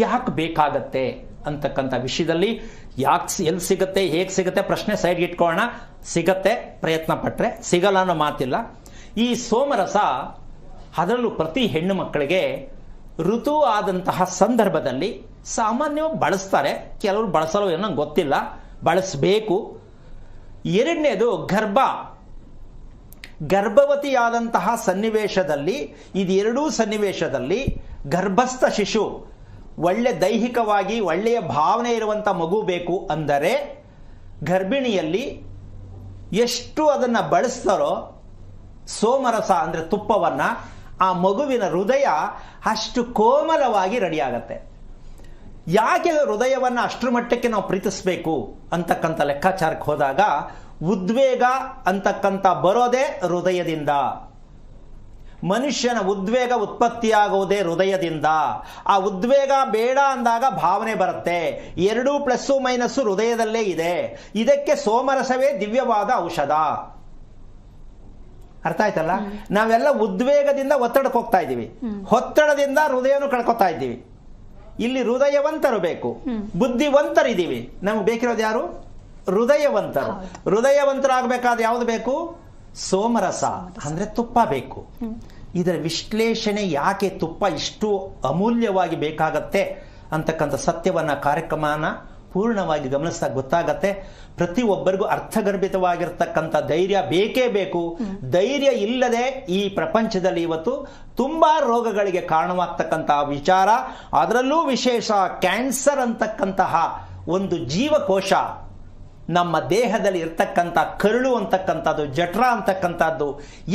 ಯಾಕೆ ಬೇಕಾಗತ್ತೆ ಅಂತಕ್ಕಂಥ ವಿಷಯದಲ್ಲಿ ಎಲ್ಲಿ ಸಿಗುತ್ತೆ, ಹೇಗೆ ಸಿಗುತ್ತೆ ಪ್ರಶ್ನೆ ಸೈಡ್ಗೆ ಇಟ್ಕೊಳ್ಳೋಣ. ಸಿಗತ್ತೆ, ಪ್ರಯತ್ನ ಪಟ್ರೆ. ಸಿಗಲ್ಲ ಅನ್ನೋ ಮಾತಿಲ್ಲ. ಈ ಸೋಮರಸ ಅದರಲ್ಲೂ ಪ್ರತಿ ಹೆಣ್ಣು ಮಕ್ಕಳಿಗೆ ಋತು ಆದಂತಹ ಸಂದರ್ಭದಲ್ಲಿ ಸಾಮಾನ್ಯವಾಗಿ ಬಳಸ್ತಾರೆ. ಕೆಲವರು ಬಳಸಲು ಏನೋ ಗೊತ್ತಿಲ್ಲ, ಬಳಸಬೇಕು. ಎರಡನೇದು ಗರ್ಭವತಿಯಾದಂತಹ ಸನ್ನಿವೇಶದಲ್ಲಿ, ಇದೆರಡೂ ಸನ್ನಿವೇಶದಲ್ಲಿ ಗರ್ಭಸ್ಥ ಶಿಶು ಒಳ್ಳೆ ದೈಹಿಕವಾಗಿ ಒಳ್ಳೆಯ ಭಾವನೆ ಇರುವಂಥ ಮಗು ಬೇಕು ಅಂದರೆ ಗರ್ಭಿಣಿಯಲ್ಲಿ ಎಷ್ಟು ಅದನ್ನು ಬಳಸ್ತಾರೋ ಸೋಮರಸ ಅಂದರೆ ತುಪ್ಪವನ್ನ, ಆ ಮಗುವಿನ ಹೃದಯ ಅಷ್ಟು ಕೋಮಲವಾಗಿ ರೆಡಿಯಾಗತ್ತೆ. ಯಾಕೆ ಹೃದಯವನ್ನು ಅಷ್ಟರ ಮಟ್ಟಕ್ಕೆ ನಾವು ಪ್ರೀತಿಸಬೇಕು ಅಂತಕ್ಕಂಥ ಲೆಕ್ಕಾಚಾರಕ್ಕೆ ಹೋದಾಗ ಉದ್ವೇಗ ಅಂತಕ್ಕಂಥ ಬರೋದೇ ಹೃದಯದಿಂದ. ಮನುಷ್ಯನ ಉದ್ವೇಗ ಉತ್ಪತ್ತಿಯಾಗುವುದೇ ಹೃದಯದಿಂದ. ಆ ಉದ್ವೇಗ ಬೇಡ ಅಂದಾಗ ಭಾವನೆ ಬರುತ್ತೆ. 2 ಪ್ಲಸ್ಸು ಮೈನಸ್ಸು ಹೃದಯದಲ್ಲೇ ಇದೆ. ಇದಕ್ಕೆ ಸೋಮರಸವೇ ದಿವ್ಯವಾದ ಔಷಧ. ಅರ್ಥ ಆಯ್ತಲ್ಲ? ನಾವೆಲ್ಲ ಉದ್ವೇಗದಿಂದ ಒತ್ತಡಕ್ಕೆ ಹೋಗ್ತಾ ಇದ್ದೀವಿ, ಒತ್ತಡದಿಂದ ಹೃದಯನು ಕಳ್ಕೊತಾ ಇದ್ದೀವಿ. ಇಲ್ಲಿ ಹೃದಯವಂತರು ಬೇಕು, ಬುದ್ಧಿವಂತರಿದ್ದೀವಿ. ನಮ್ಗೆ ಬೇಕಿರೋದು ಯಾರು? ಹೃದಯವಂತರು. ಹೃದಯವಂತರಾಗಬೇಕಾದ್ರೆ ಯಾವುದು ಬೇಕು? ಸೋಮರಸ ಅಂದ್ರೆ ತುಪ್ಪ ಬೇಕು. ಇದರ ವಿಶ್ಲೇಷಣೆ, ಯಾಕೆ ತುಪ್ಪ ಇಷ್ಟು ಅಮೂಲ್ಯವಾಗಿ ಬೇಕಾಗತ್ತೆ ಅಂತಕ್ಕಂಥ ಸತ್ಯವನ್ನ ಕಾರ್ಯಕ್ರಮನ ಪೂರ್ಣವಾಗಿ ಗಮನಿಸಿದಾಗ ಗೊತ್ತಾಗತ್ತೆ. ಪ್ರತಿಯೊಬ್ಬರಿಗೂ ಅರ್ಥಗರ್ಭಿತವಾಗಿರ್ತಕ್ಕಂಥ ಧೈರ್ಯ ಬೇಕೇ ಬೇಕು. ಧೈರ್ಯ ಇಲ್ಲದೆ ಈ ಪ್ರಪಂಚದಲ್ಲಿ ಇವತ್ತು ತುಂಬಾ ರೋಗಗಳಿಗೆ ಕಾರಣವಾಗ್ತಕ್ಕಂತಹ ವಿಚಾರ. ಅದರಲ್ಲೂ ವಿಶೇಷ ಕ್ಯಾನ್ಸರ್ ಅಂತಕ್ಕಂತಹ ಒಂದು ಜೀವಕೋಶ ನಮ್ಮ ದೇಹದಲ್ಲಿ ಇರ್ತಕ್ಕಂಥ ಕರುಳು ಅಂತಕ್ಕಂಥದ್ದು, ಜಠರ ಅಂತಕ್ಕಂಥದ್ದು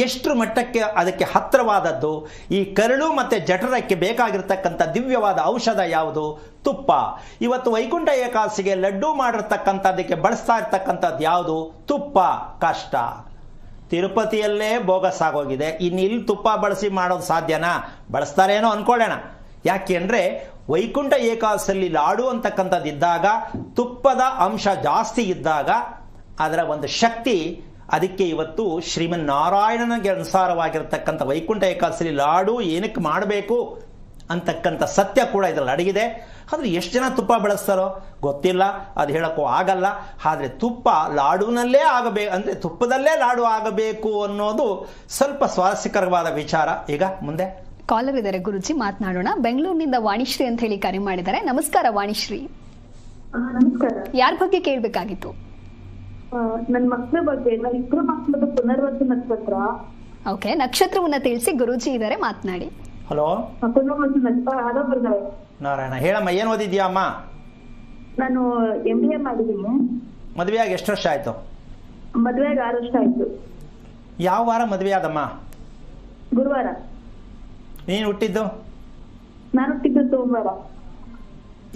ಎಷ್ಟು ಮಟ್ಟಕ್ಕೆ ಅದಕ್ಕೆ ಹತ್ತಿರವಾದದ್ದು. ಈ ಕರುಳು ಮತ್ತೆ ಜಠರಕ್ಕೆ ಬೇಕಾಗಿರ್ತಕ್ಕಂಥ ದಿವ್ಯವಾದ ಔಷಧ ಯಾವುದು? ತುಪ್ಪ. ಇವತ್ತು ವೈಕುಂಠ ಏಕಾದಶಿಗೆ ಲಡ್ಡು ಮಾಡಿರ್ತಕ್ಕಂಥದ್ದಕ್ಕೆ ಬಳಸ್ತಾ ಇರ್ತಕ್ಕಂಥದ್ದು ಯಾವುದು? ತುಪ್ಪ. ಕಷ್ಟ. ತಿರುಪತಿಯಲ್ಲೇ ಬೋಗಸ್ ಆಗೋಗಿದೆ, ಇನ್ನು ಇಲ್ಲಿ ತುಪ್ಪ ಬಳಸಿ ಮಾಡೋದು ಸಾಧ್ಯನಾ? ಬಳಸ್ತಾರೇನೋ ಅನ್ಕೊಳ್ಳೋಣ. ಯಾಕೆ ಅಂದ್ರೆ ವೈಕುಂಠ ಏಕಾದಶಿಯಲ್ಲಿ ಲಾಡು ಅಂತಕ್ಕಂಥದ್ದು ಇದ್ದಾಗ, ತುಪ್ಪದ ಅಂಶ ಜಾಸ್ತಿ ಇದ್ದಾಗ ಅದರ ಒಂದು ಶಕ್ತಿ, ಅದಕ್ಕೆ ಇವತ್ತು ಶ್ರೀಮನ್ ನಾರಾಯಣನಿಗೆ ಅನುಸಾರವಾಗಿರ್ತಕ್ಕಂಥ ವೈಕುಂಠ ಏಕಾದಶಿಯಲ್ಲಿ ಲಾಡು ಏನಕ್ಕೆ ಮಾಡಬೇಕು ಅಂತಕ್ಕಂಥ ಸತ್ಯ ಕೂಡ ಇದರಲ್ಲಿ ಅಡಗಿದೆ. ಆದ್ರೆ ಎಷ್ಟು ಜನ ತುಪ್ಪ ಬಳಸ್ತಾರೋ ಗೊತ್ತಿಲ್ಲ, ಅದು ಹೇಳಕ್ಕೂ ಆಗಲ್ಲ. ಆದ್ರೆ ತುಪ್ಪ ಲಾಡುನಲ್ಲೇ ಆಗಬೇಕು ಅಂದ್ರೆ ತುಪ್ಪದಲ್ಲೇ ಲಾಡು ಆಗಬೇಕು ಅನ್ನೋದು ಸ್ವಲ್ಪ ಸ್ವಾರಸ್ಯಕರವಾದ ವಿಚಾರ. ಈಗ ಮುಂದೆ ಕಾಲರ್ ಇದ್ದಾರೆ ಗುರುಜಿ, ಮಾತನಾಡೋಣ. ಬೆಂಗಳೂರಿನಿಂದ ವಾಣಿಶ್ರೀ ಅಂತ ಹೇಳಿ ಕರೆ ಮಾಡಿದ್ದಾರೆ. ನಮಸ್ಕಾರ ವಾಣಿಶ್ರೀ. ನಮಸ್ಕಾರ. ಯಾರ ಬಗ್ಗೆ ಕೇಳಬೇಕಾಗಿತ್ತು? ನನ್ನ ಮಕ್ಕಳ ಬಗ್ಗೆ. ಇಬ್ಬರು ಮಕ್ಕಳದ್ದು ಪುನರ್ವಸು ನಕ್ಷತ್ರ. ಓಕೆ, ನಕ್ಷತ್ರವನ್ನ ತಿಳಿಸಿ, ಗುರುಜಿ ಇದ್ದಾರೆ, ಮಾತನಾಡಿ. ಹಲೋ. ಪುನರ್ವಸು ನಕ್ಷತ್ರ. ನಾರಾಯಣ, ಹೇಳಮ್ಮ, ಏನ್ ಓದಿದ್ಯಾ ಅಮ್ಮ? ನಾನು MBA ಮಾಡಿದ್ದೀನಿ. ಮದುವೆಯಾಗಿ ಎಷ್ಟು ವರ್ಷ ಆಯ್ತು? ಮದುವೆಯಾಗಿ 6 ವರ್ಷ ಆಯ್ತು. ಯಾವ ವಾರ ಮದುವೆ ಆದಮ್ಮ? ಗುರುವಾರ. ನೀನು ಹುಟ್ಟಿದ್ದು? ನಾನು ಹುಟ್ಟಿದ್ದು ಸೋಮವಾರ.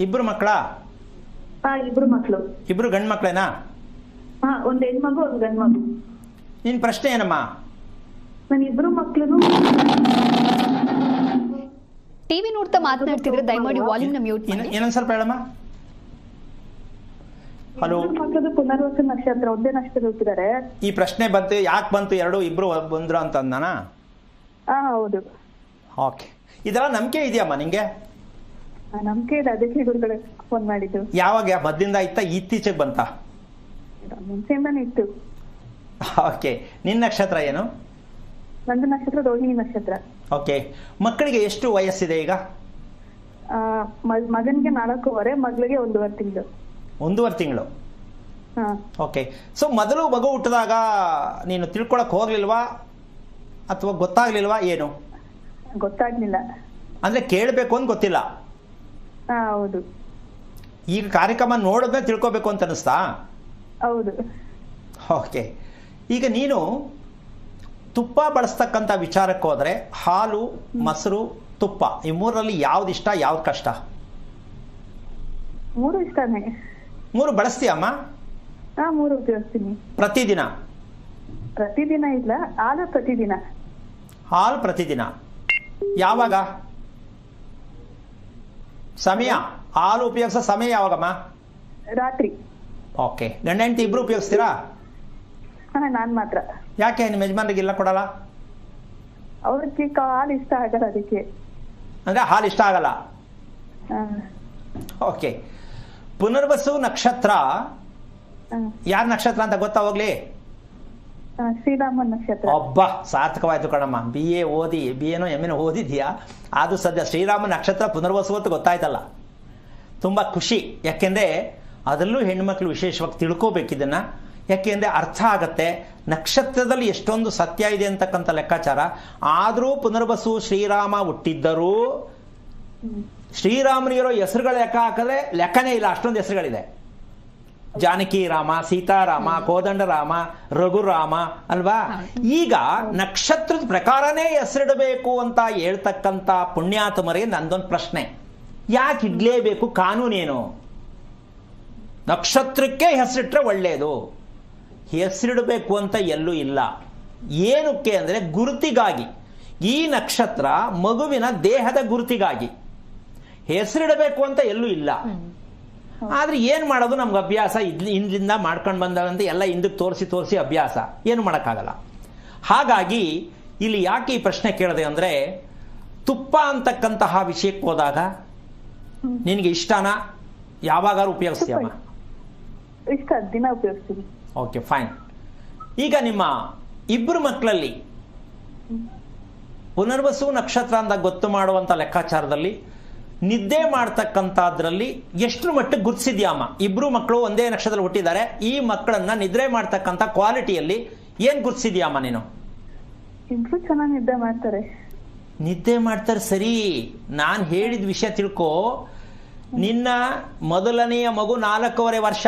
ಇಬ್ರು ಮಕ್ಕಳ? ಇಬ್ರು ಮಕ್ಕಳು. ಇಬ್ರು ಗಂಡು ಮಕ್ಕಳೇನಾ? ಹಾ, ಒಂದ್ ಹೆಣ್ಮಗು ಒಂದ್ ಗಂಡ್ ಮಗು. ನಿನ್ನ ಪ್ರಶ್ನೆ ಏನಮ್ಮ? ನನ್ ಇಬ್ರು ಮಕ್ಳು ಟಿವಿ ನೋಡ್ತಾ ಮಾತನಾಡ್ತಿದ್ರೆ ದಯಮಾಡಿ ವಾಲ್ಯೂಮ್ ನ ಮ್ಯೂಟ್ ಮಾಡಿ. ಇನ್ನೊಂದ್ ಸ್ವಲ್ಪ ಹೇಳಮ್ಮ. ಹಲೋ. ಮಕ್ಕಳದು ಪುನರ್ವಸು ನಕ್ಷತ್ರ ಒಂದೇ ನಕ್ಷತ್ರ ಹುಟ್ಟಿದ್ದಾರೆ. ಈ ಪ್ರಶ್ನೆ ಬಂತು, ಯಾಕೆ ಬಂತು? ಎರಡು ಇಬ್ರು ಬಂದ್ರು ಅಂತ ಅಂದಾನ? ಹಾ, ಹೌದು. ಓಕೆ. ಇದೆಲ್ಲ ನಂಬಿಕೆ ಇದೆಯಮ್ಮ ನಿಂಗೆ? ನಂಬಿಕೆ ಇದೆ, ಅದಕ್ಕೆ ಗುರುಗಳೇ ಫೋನ್ ಮಾಡಿದ್ದು. ಯಾವಾಗ ಮದ್ದಿಂದ ಇತ್ತ ಇತ್ತೀಚೆಗೆ ಬಂತ? ಮುಂಚೆಯಿಂದಾನೇ ಇತ್ತು. ಓಕೆ. ನಿನ್ನ ನಕ್ಷತ್ರ ಏನು? ನಂದು ನಕ್ಷತ್ರ ರೋಹಿಣಿ ನಕ್ಷತ್ರ. ಓಕೆ. ಮಕ್ಕಳಿಗೆ ಎಷ್ಟು ವಯಸ್ಸಿದೆ ಈಗ? ಮಗನ್ಗೆ 4.5, ಮಗಳಿಗೆ 1.5 ತಿಂಗಳು. 1.5 ತಿಂಗಳು. ಹಾ. ಓಕೆ. ಸೊ ಮೊದಲು ಮಗು ಹುಟ್ಟಿದಾಗ ನೀನು ತಿಳ್ಕೊಳಕ್ ಹೋಗ್ಲಿಲ್ವಾ ಅಥವಾ ಗೊತ್ತಾಗ್ಲಿಲ್ವಾ ಏನು? ಗೊತ್ತಾಗ್ಲಿಲ್ಲ. ಅಂದ್ರೆ ಕೇಳಬೇಕು ಅಂತ ಗೊತ್ತಿಲ್ಲ. ಹಾ, ಹೌದು. ಈಗ ಕಾರ್ಯಕ್ರಮ ನೋಡಿದ್ರೆ ತಿಳ್ಕೊಬೇಕು ಅಂತ ಅನಿಸ್ತಾ? ಹೌದು. ಓಕೆ. ಈಗ ನೀನು ತುಪ್ಪ ಬಳಸ್ತಕ್ಕಂಥ ವಿಚಾರಕ್ಕೆ ಹೋದ್ರೆ ಹಾಲು, ಮೊಸರು, ತುಪ್ಪ ಈ ಮೂರರಲ್ಲಿ ಯಾವ್ದು ಇಷ್ಟ, ಯಾವ್ದು ಕಷ್ಟ? 3 ಇಷ್ಟನೇ. 3 ಬಳಸ್ತೀಯಮ್ಮ? ಹಾ, 3 ಉಪಯೋಗಿಸ್ತೀನಿ. ಪ್ರತಿದಿನ? ಪ್ರತಿದಿನ ಇಲ್ಲ, ಹಾಲು ಪ್ರತಿದಿನ. ಹಾಲು ಪ್ರತಿದಿನ. ಯಾವಾಗ ಸಮಯ? ಹಾಲು ಉಪಯೋಗಿಸೋ ಸಮಯ ಯಾವಾಗಮ್ಮ? ರಾತ್ರಿ. ಓಕೆ. ಗಂಡ ಹೆಂಡತಿ ಇಬ್ರು ಉಪಯೋಗಿಸ್ತೀರಾ? ಹಾ, ನಾನ್ ಮಾತ್ರ. ಯಾಕೆ ನಿಮ್ಮ ಯಜಮಾನ್ರಿಗೆ ಇಲ್ಲ ಕೊಡಲ್ಲ? ಅವ್ರಿಗೆ ಹಾಲು ಇಷ್ಟ ಆಗಲ್ಲ, ಅದಕ್ಕೆ. ಅಂದ್ರೆ ಹಾಲು ಇಷ್ಟ ಆಗಲ್ಲ. ಹಾ. ಓಕೆ. ಪುನರ್ವಸು ನಕ್ಷತ್ರ ಯಾರ ನಕ್ಷತ್ರ ಅಂತ ಗೊತ್ತಾ? ಹೋಗ್ಲಿ. ಶ್ರೀರಾಮನ್ ನಕ್ಷತ್ರ. ಒಬ್ಬ ಸಾರ್ಥಕವಾಯ್ತು ಕಣಮ್ಮ. BA ಓದಿ, BA MA ಓದಿದ್ಯಾ? ಅದು ಸದ್ಯ ಶ್ರೀರಾಮ ನಕ್ಷತ್ರ ಪುನರ್ವಸು ಅಂತ ಗೊತ್ತಾಯ್ತಲ್ಲ, ತುಂಬ ಖುಷಿ. ಯಾಕೆಂದರೆ ಅದರಲ್ಲೂ ಹೆಣ್ಮಕ್ಳು ವಿಶೇಷವಾಗಿ ತಿಳ್ಕೋಬೇಕಿದನ್ನು. ಯಾಕೆಂದರೆ ಅರ್ಥ ಆಗತ್ತೆ ನಕ್ಷತ್ರದಲ್ಲಿ ಎಷ್ಟೊಂದು ಸತ್ಯ ಇದೆ ಅಂತಕ್ಕಂಥ ಲೆಕ್ಕಾಚಾರ. ಆದರೂ ಪುನರ್ವಸು ಶ್ರೀರಾಮ ಹುಟ್ಟಿದ್ದರೂ ಶ್ರೀರಾಮನಿಗಿರೋ ಹೆಸರುಗಳ ಲೆಕ್ಕ ಹಾಕದೆ ಲೆಕ್ಕನೇ ಇಲ್ಲ, ಅಷ್ಟೊಂದು ಹೆಸರುಗಳಿದೆ. ಜಾನಕಿ ರಾಮ, ಸೀತಾರಾಮ, ಕೋದಂಡರಾಮ, ರಘುರಾಮ ಅಲ್ವಾ? ಈಗ ನಕ್ಷತ್ರದ ಪ್ರಕಾರನೇ ಹೆಸರಿಡಬೇಕು ಅಂತ ಹೇಳ್ತಕ್ಕಂಥ ಪುಣ್ಯಾತ್ಮರಿಗೆ ನಂದೊಂದು ಪ್ರಶ್ನೆ, ಯಾಕೆ ಇಡ್ಲೇಬೇಕು? ಕಾನೂನೇನು? ನಕ್ಷತ್ರಕ್ಕೆ ಹೆಸರಿಟ್ರೆ ಒಳ್ಳೆಯದು, ಹೆಸರಿಡಬೇಕು ಅಂತ ಎಲ್ಲೂ ಇಲ್ಲ. ಏನಕ್ಕೆ ಅಂದರೆ ಗುರುತಿಗಾಗಿ. ಈ ನಕ್ಷತ್ರ ಮಗುವಿನ ದೇಹದ ಗುರುತಿಗಾಗಿ, ಹೆಸರಿಡಬೇಕು ಅಂತ ಎಲ್ಲೂ ಇಲ್ಲ. ಆದ್ರೆ ಏನ್ ಮಾಡೋದು? ನಮ್ಗೆ ಅಭ್ಯಾಸ ಹಿಂದಿಂದ ಮಾಡ್ಕೊಂಡು ಬಂದಂತೆ ಎಲ್ಲ ಹಿಂದಕ್ಕೆ ತೋರಿಸಿ ಅಭ್ಯಾಸ, ಏನು ಮಾಡೋಕ್ಕಾಗಲ್ಲ. ಹಾಗಾಗಿ ಇಲ್ಲಿ ಯಾಕೆ ಈ ಪ್ರಶ್ನೆ ಕೇಳಿದೆ ಅಂದ್ರೆ, ತುಪ್ಪ ಅಂತಕ್ಕಂತಹ ವಿಷಯಕ್ಕೆ ಹೋದಾಗ ನಿನಗೆ ಇಷ್ಟನಾ? ಯಾವಾಗಾರು ಉಪಯೋಗಿಸ್ತೀಯಮ್ಮ? ಇಷ್ಟ, ದಿನ ಉಪಯೋಗಿಸ್ತೀನಿ. Okay, fine. ಈಗ ನಿಮ್ಮ ಇಬ್ಬರು ಮಕ್ಕಳಲ್ಲಿ ಪುನರ್ವಸು ನಕ್ಷತ್ರ ಅಂತ ಗೊತ್ತು ಮಾಡುವಂತ ಲೆಕ್ಕಾಚಾರದಲ್ಲಿ ನಿದ್ದೆ ಮಾಡ್ತಕ್ಕಂಥದ್ರಲ್ಲಿ ಎಷ್ಟು ಮಟ್ಟಿಗೆ ಗುರುತಿಸಿದ್ಯಾಮ್ಮ? ಇಬ್ರು ಮಕ್ಕಳು ಒಂದೇ ನಕ್ಷತ್ರದಲ್ಲಿ ಹುಟ್ಟಿದ್ದಾರೆ, ಈ ಮಕ್ಕಳನ್ನ ನಿದ್ರೆ ಮಾಡ್ತಕ್ಕಂಥ ಕ್ವಾಲಿಟಿಯಲ್ಲಿ ಏನ್ ಗುರುತಿಸಿದ್ಯಾಮ್ಮ ನೀನು? ಇಬ್ರು ಚೆನ್ನಾಗಿ ನಿದ್ದೆ ಮಾಡ್ತಾರೆ. ನಿದ್ದೆ ಮಾಡ್ತಾರೆ, ಸರಿ. ನಾನು ಹೇಳಿದ ವಿಷಯ ತಿಳ್ಕೊ. ನಿನ್ನ ಮೊದಲನೆಯ ಮಗು 4.5 ವರ್ಷ.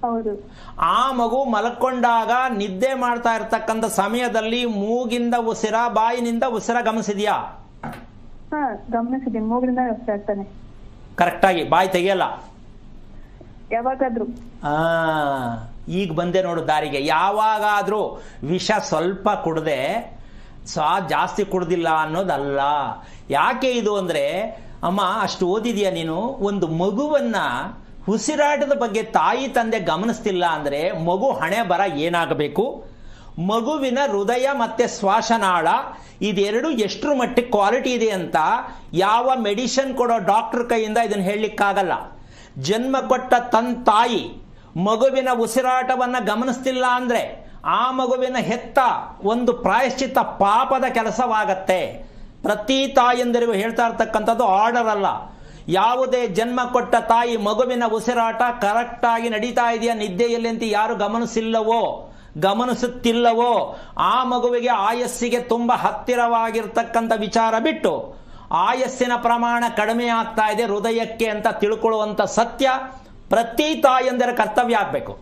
ಹೌದು. ಆ ಮಗು ಮಲ್ಕೊಂಡಾಗ ನಿದ್ದೆ ಮಾಡ್ತಾ ಇರ್ತಕ್ಕಂಥ ಸಮಯದಲ್ಲಿ ಮೂಗಿಂದ ಉಸಿರ, ಬಾಯಿನಿಂದ ಉಸಿರ ಗಮನಿಸಿದ್ಯಾ? ಹಾ, ಗಮನಿಸಿದ್ದೀನಿ. ಮೂಗಿನಿಂದ ವ್ಯವಸ್ಥೆ ಆಗ್ತಾನೆ. ಕರೆಕ್ಟಾಗಿ ಬಾಯಿ ತೆಗಿಯಲ್ಲ ಯಾವಾಗಾದ್ರೂ. ಈಗ ಬಂದೆ ನೋಡು ದಾರಿಗೆ. ಯಾವಾಗಾದ್ರೂ ವಿಷ ಸ್ವಲ್ಪ ಕುಡ್ದೆ ಜಾಸ್ತಿ ಕುಡ್ದಿಲ್ಲ ಅನ್ನೋದಲ್ಲ. ಯಾಕೆ ಇದು ಅಂದ್ರೆ, ಅಮ್ಮ ಅಷ್ಟು ಓದಿದ್ಯಾ ನೀನು? ಒಂದು ಮಗುವನ್ನ ಉಸಿರಾಟದ ಬಗ್ಗೆ ತಾಯಿ ತಂದೆ ಗಮನಿಸ್ತಿಲ್ಲ ಅಂದ್ರೆ ಮಗು ಹಣೆ ಬರ ಏನಾಗಬೇಕು? ಮಗುವಿನ ಹೃದಯ ಮತ್ತೆ ಶ್ವಾಸನಾಳ ಇದೆರಡು ಎಷ್ಟರ ಮಟ್ಟಿಗೆ ಕ್ವಾಲಿಟಿ ಇದೆ ಅಂತ ಯಾವ ಮೆಡಿಸಿನ್ ಕೊಡೋ ಡಾಕ್ಟರ್ ಕೈಯಿಂದ ಇದನ್ನು ಹೇಳಲಿಕ್ಕಾಗಲ್ಲ. ಜನ್ಮ ಕೊಟ್ಟ ತನ್ನ ತಾಯಿ ಮಗುವಿನ ಉಸಿರಾಟವನ್ನ ಗಮನಿಸ್ತಿಲ್ಲ ಅಂದ್ರೆ ಆ ಮಗುವಿನ ಹೆತ್ತ ಒಂದು ಪ್ರಾಯಶ್ಚಿತ್ತ ಪಾಪದ ಕೆಲಸವಾಗತ್ತೆ. ಪ್ರತಿ ತಾಯಂದಿರಿಗೂ ಹೇಳ್ತಾ ಇರ್ತಕ್ಕಂಥದ್ದು ಆರ್ಡರ್ ಅಲ್ಲ. ಯಾವುದೇ ಜನ್ಮ ಕೊಟ್ಟ ತಾಯಿ ಮಗುವಿನ ಉಸಿರಾಟ ಕರೆಕ್ಟ್ ಆಗಿ ನಡೀತಾ ಇದೆಯಾ ನಿದ್ದೆಯಲ್ಲಿ ಅಂತ ಯಾರು ಗಮನಿಸುತ್ತಿಲ್ಲವೋ ಆ ಮಗುವಿಗೆ ಆಯಸ್ಸಿಗೆ ತುಂಬಾ ಹತ್ತಿರವಾಗಿರ್ತಕ್ಕಂಥ ವಿಚಾರ ಬಿಟ್ಟು ಆಯಸ್ಸಿನ ಪ್ರಮಾಣ ಕಡಿಮೆ ಆಗ್ತಾ ಇದೆ ಹೃದಯಕ್ಕೆ ಅಂತ ತಿಳ್ಕೊಳ್ಳುವಂಥ ಸತ್ಯ ಪ್ರತಿ ತಾಯಂದಿರ ಕರ್ತವ್ಯ ಆಗಬೇಕು.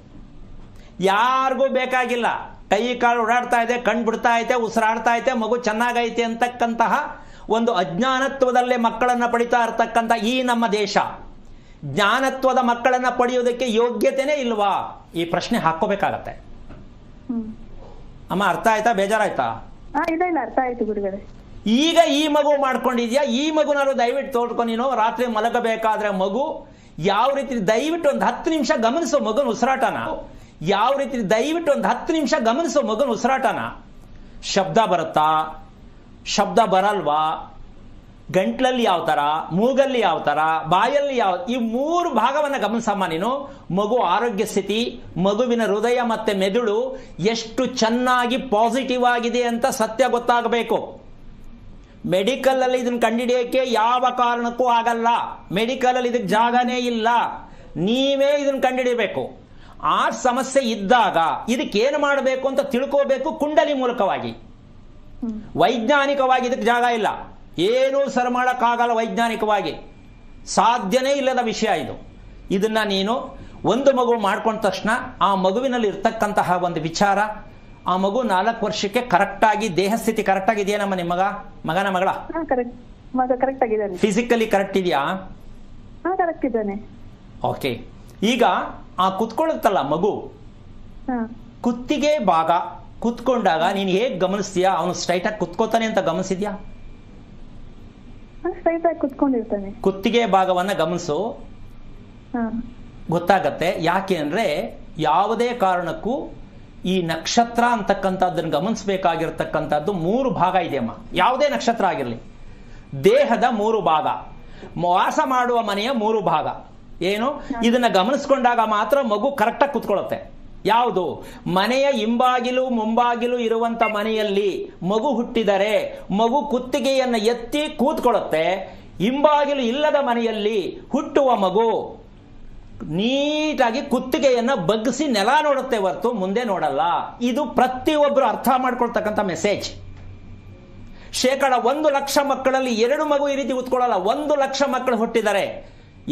ಯಾರಿಗೂ ಬೇಕಾಗಿಲ್ಲ. ಕೈ ಕಾಲು ಓಡಾಡ್ತಾ ಇದೆ, ಕಣ್ಣು ಬಿಡ್ತಾ ಐತೆ, ಉಸಿರಾಡ್ತಾ ಐತೆ, ಮಗು ಚೆನ್ನಾಗೈತೆ ಅಂತಕ್ಕಂತಹ ಒಂದು ಅಜ್ಞಾನತ್ವದಲ್ಲೇ ಮಕ್ಕಳನ್ನ ಪಡಿತಾ ಇರ್ತಕ್ಕಂಥ ಈ ನಮ್ಮ ದೇಶ, ಜ್ಞಾನತ್ವದ ಮಕ್ಕಳನ್ನ ಪಡೆಯೋದಕ್ಕೆ ಯೋಗ್ಯತೆನೇ ಇಲ್ವಾ? ಈ ಪ್ರಶ್ನೆ ಹಾಕೋಬೇಕಾಗತ್ತೆ. ಅಮ್ಮ ಅರ್ಥ ಆಯ್ತಾ? ಬೇಜಾರಾಯ್ತಾ? ಇಲ್ಲ ಅರ್ಥ ಆಯ್ತು ಗುರುಗಳೇ. ಈಗ ಈ ಮಗು ಮಾಡ್ಕೊಂಡಿದ್ಯಾ, ಈ ಮಗುನಾರು ದಯವಿಟ್ಟು ತೋಡ್ಕೊಂಡು ನೀನು ರಾತ್ರಿ ಮಲಗಬೇಕಾದ್ರೆ ಮಗು ಯಾವ ರೀತಿ, ದಯವಿಟ್ಟು ಒಂದು 10 ನಿಮಿಷ ಗಮನಿಸೋ ಮಗನ ಉಸಿರಾಟನ. ಯಾವ ರೀತಿ ದಯವಿಟ್ಟು ಒಂದು 10 ನಿಮಿಷ ಗಮನಿಸೋ ಮಗನ ಉಸಿರಾಟನ. ಶಬ್ದ ಬರುತ್ತಾ, ಶಬ್ದ ಬರಲ್ವಾ, ಗಂಟ್ಲಲ್ಲಿ ಯಾವ ತರ, ಮೂಗಲ್ಲಿ ಯಾವ ತರ, ಬಾಯಲ್ಲಿ ಯಾವ, ಈ 3 ಭಾಗವನ್ನ ಗಮನಿಸಮ್ಮ ನೀನು. ಮಗು ಆರೋಗ್ಯ ಸ್ಥಿತಿ, ಮಗುವಿನ ಹೃದಯ ಮತ್ತೆ ಮೆದುಳು ಎಷ್ಟು ಚೆನ್ನಾಗಿ ಪಾಸಿಟಿವ್ ಆಗಿದೆ ಅಂತ ಸತ್ಯ ಗೊತ್ತಾಗಬೇಕು. ಮೆಡಿಕಲ್ ಅಲ್ಲಿ ಇದನ್ನ ಕಂಡುಹಿಡಿಯೋಕೆ ಯಾವ ಕಾರಣಕ್ಕೂ ಆಗಲ್ಲ. ಮೆಡಿಕಲ್ ಅಲ್ಲಿ ಇದಕ್ಕೆ ಜಾಗನೇ ಇಲ್ಲ. ನೀವೇ ಇದನ್ನ ಕಂಡುಹಿಡಿಯಬೇಕು. ಆ ಸಮಸ್ಯೆ ಇದ್ದಾಗ ಇದಕ್ಕೆ ಏನು ಮಾಡಬೇಕು ಅಂತ ತಿಳ್ಕೋಬೇಕು ಕುಂಡಲಿ ಮೂಲಕವಾಗಿ. ವೈಜ್ಞಾನಿಕವಾಗಿ ಇದಕ್ಕೆ ಜಾಗ ಇಲ್ಲ, ಏನೂ ಸರಿ ಮಾಡೋಕ್ಕಾಗಲ್ಲ. ವೈಜ್ಞಾನಿಕವಾಗಿ ಸಾಧ್ಯನೇ ಇಲ್ಲದ ವಿಷಯ ಇದು. ಇದನ್ನ ನೀನು ಒಂದು ಮಗು ಮಾಡ್ಕೊಂಡ ತಕ್ಷಣ ಆ ಮಗುವಿನಲ್ಲಿ ಇರ್ತಕ್ಕಂತಹ ಒಂದು ವಿಚಾರ, ಆ ಮಗು 4 ವರ್ಷಕ್ಕೆ ಕರೆಕ್ಟ್ ಆಗಿ ದೇಹ ಸ್ಥಿತಿ ಕರೆಕ್ಟ್ ಆಗಿದೆಯೇನಮ್ಮ? ನಿಮ್ಮ ಮಗನ ಮಗಳ ಕರೆಕ್ಟ್ ಆಗಿದ್ದಾನೆ. ಫಿಸಿಕಲಿ ಕರೆಕ್ಟ್ ಇದೆಯಾ? ಕರೆಕ್ಟ್ ಇದ್ದಾನೆ. ಓಕೆ. ಈಗ ಆ ಕುತ್ಕೊಳ್ಳುತ್ತಲ್ಲ ಮಗು, ಕುತ್ತಿಗೆ ಭಾಗ ಕುತ್ಕೊಂಡಾಗ ನೀನು ಹೇಗೆ ಗಮನಿಸ್ತೀಯಾ? ಅವನು ಸ್ಟ್ರೈಟ್ ಆಗಿ ಕುತ್ಕೋತಾನೆ ಅಂತ ಗಮನಿಸಿದ್ಯಾ? ಸ್ಟ್ರೈಟ್ ಆಗಿ ಕುತ್ಕೊಂಡಿರ್ತಾನೆ. ಕುತ್ತಿಗೆ ಭಾಗವನ್ನ ಗಮನಿಸು, ಗೊತ್ತಾಗತ್ತೆ. ಯಾಕೆ ಅಂದ್ರೆ ಯಾವುದೇ ಕಾರಣಕ್ಕೂ ಈ ನಕ್ಷತ್ರ ಅಂತಕ್ಕಂಥದ್ದನ್ನು ಗಮನಿಸಬೇಕಾಗಿರ್ತಕ್ಕಂಥದ್ದು 3 ಭಾಗ ಇದೆಯಮ್ಮ. ಯಾವುದೇ ನಕ್ಷತ್ರ ಆಗಿರಲಿ, ದೇಹದ 3 ಭಾಗ, ವಾಸ ಮಾಡುವ ಮನೆಯ 3 ಭಾಗ ಏನು, ಇದನ್ನ ಗಮನಿಸ್ಕೊಂಡಾಗ ಮಾತ್ರ ಮಗು ಕರೆಕ್ಟಾಗಿ ಕುತ್ಕೊಳ್ಳುತ್ತೆ. ಯಾವುದು? ಮನೆಯ ಹಿಂಬಾಗಿಲು ಮುಂಬಾಗಿಲು ಇರುವಂತ ಮನೆಯಲ್ಲಿ ಮಗು ಹುಟ್ಟಿದರೆ ಮಗು ಕುತ್ತಿಗೆಯನ್ನು ಎತ್ತಿ ಕೂತ್ಕೊಳ್ಳುತ್ತೆ. ಹಿಂಬಾಗಿಲು ಇಲ್ಲದ ಮನೆಯಲ್ಲಿ ಹುಟ್ಟುವ ಮಗು ನೀಟಾಗಿ ಕುತ್ತಿಗೆಯನ್ನ ಬಗ್ಗಿಸಿ ನೆಲ ನೋಡುತ್ತೆ ಹೊರತು ಮುಂದೆ ನೋಡಲ್ಲ. ಇದು ಪ್ರತಿಯೊಬ್ಬರು ಅರ್ಥ ಮಾಡ್ಕೊಳ್ತಕ್ಕಂಥ ಮೆಸೇಜ್. 1,00,000 ಮಕ್ಕಳಲ್ಲಿ 2 ಮಗು ಈ ರೀತಿ ಕೂತ್ಕೊಳ್ಳಲ್ಲ. 1,00,000 ಮಕ್ಕಳು ಹುಟ್ಟಿದ್ದಾರೆ,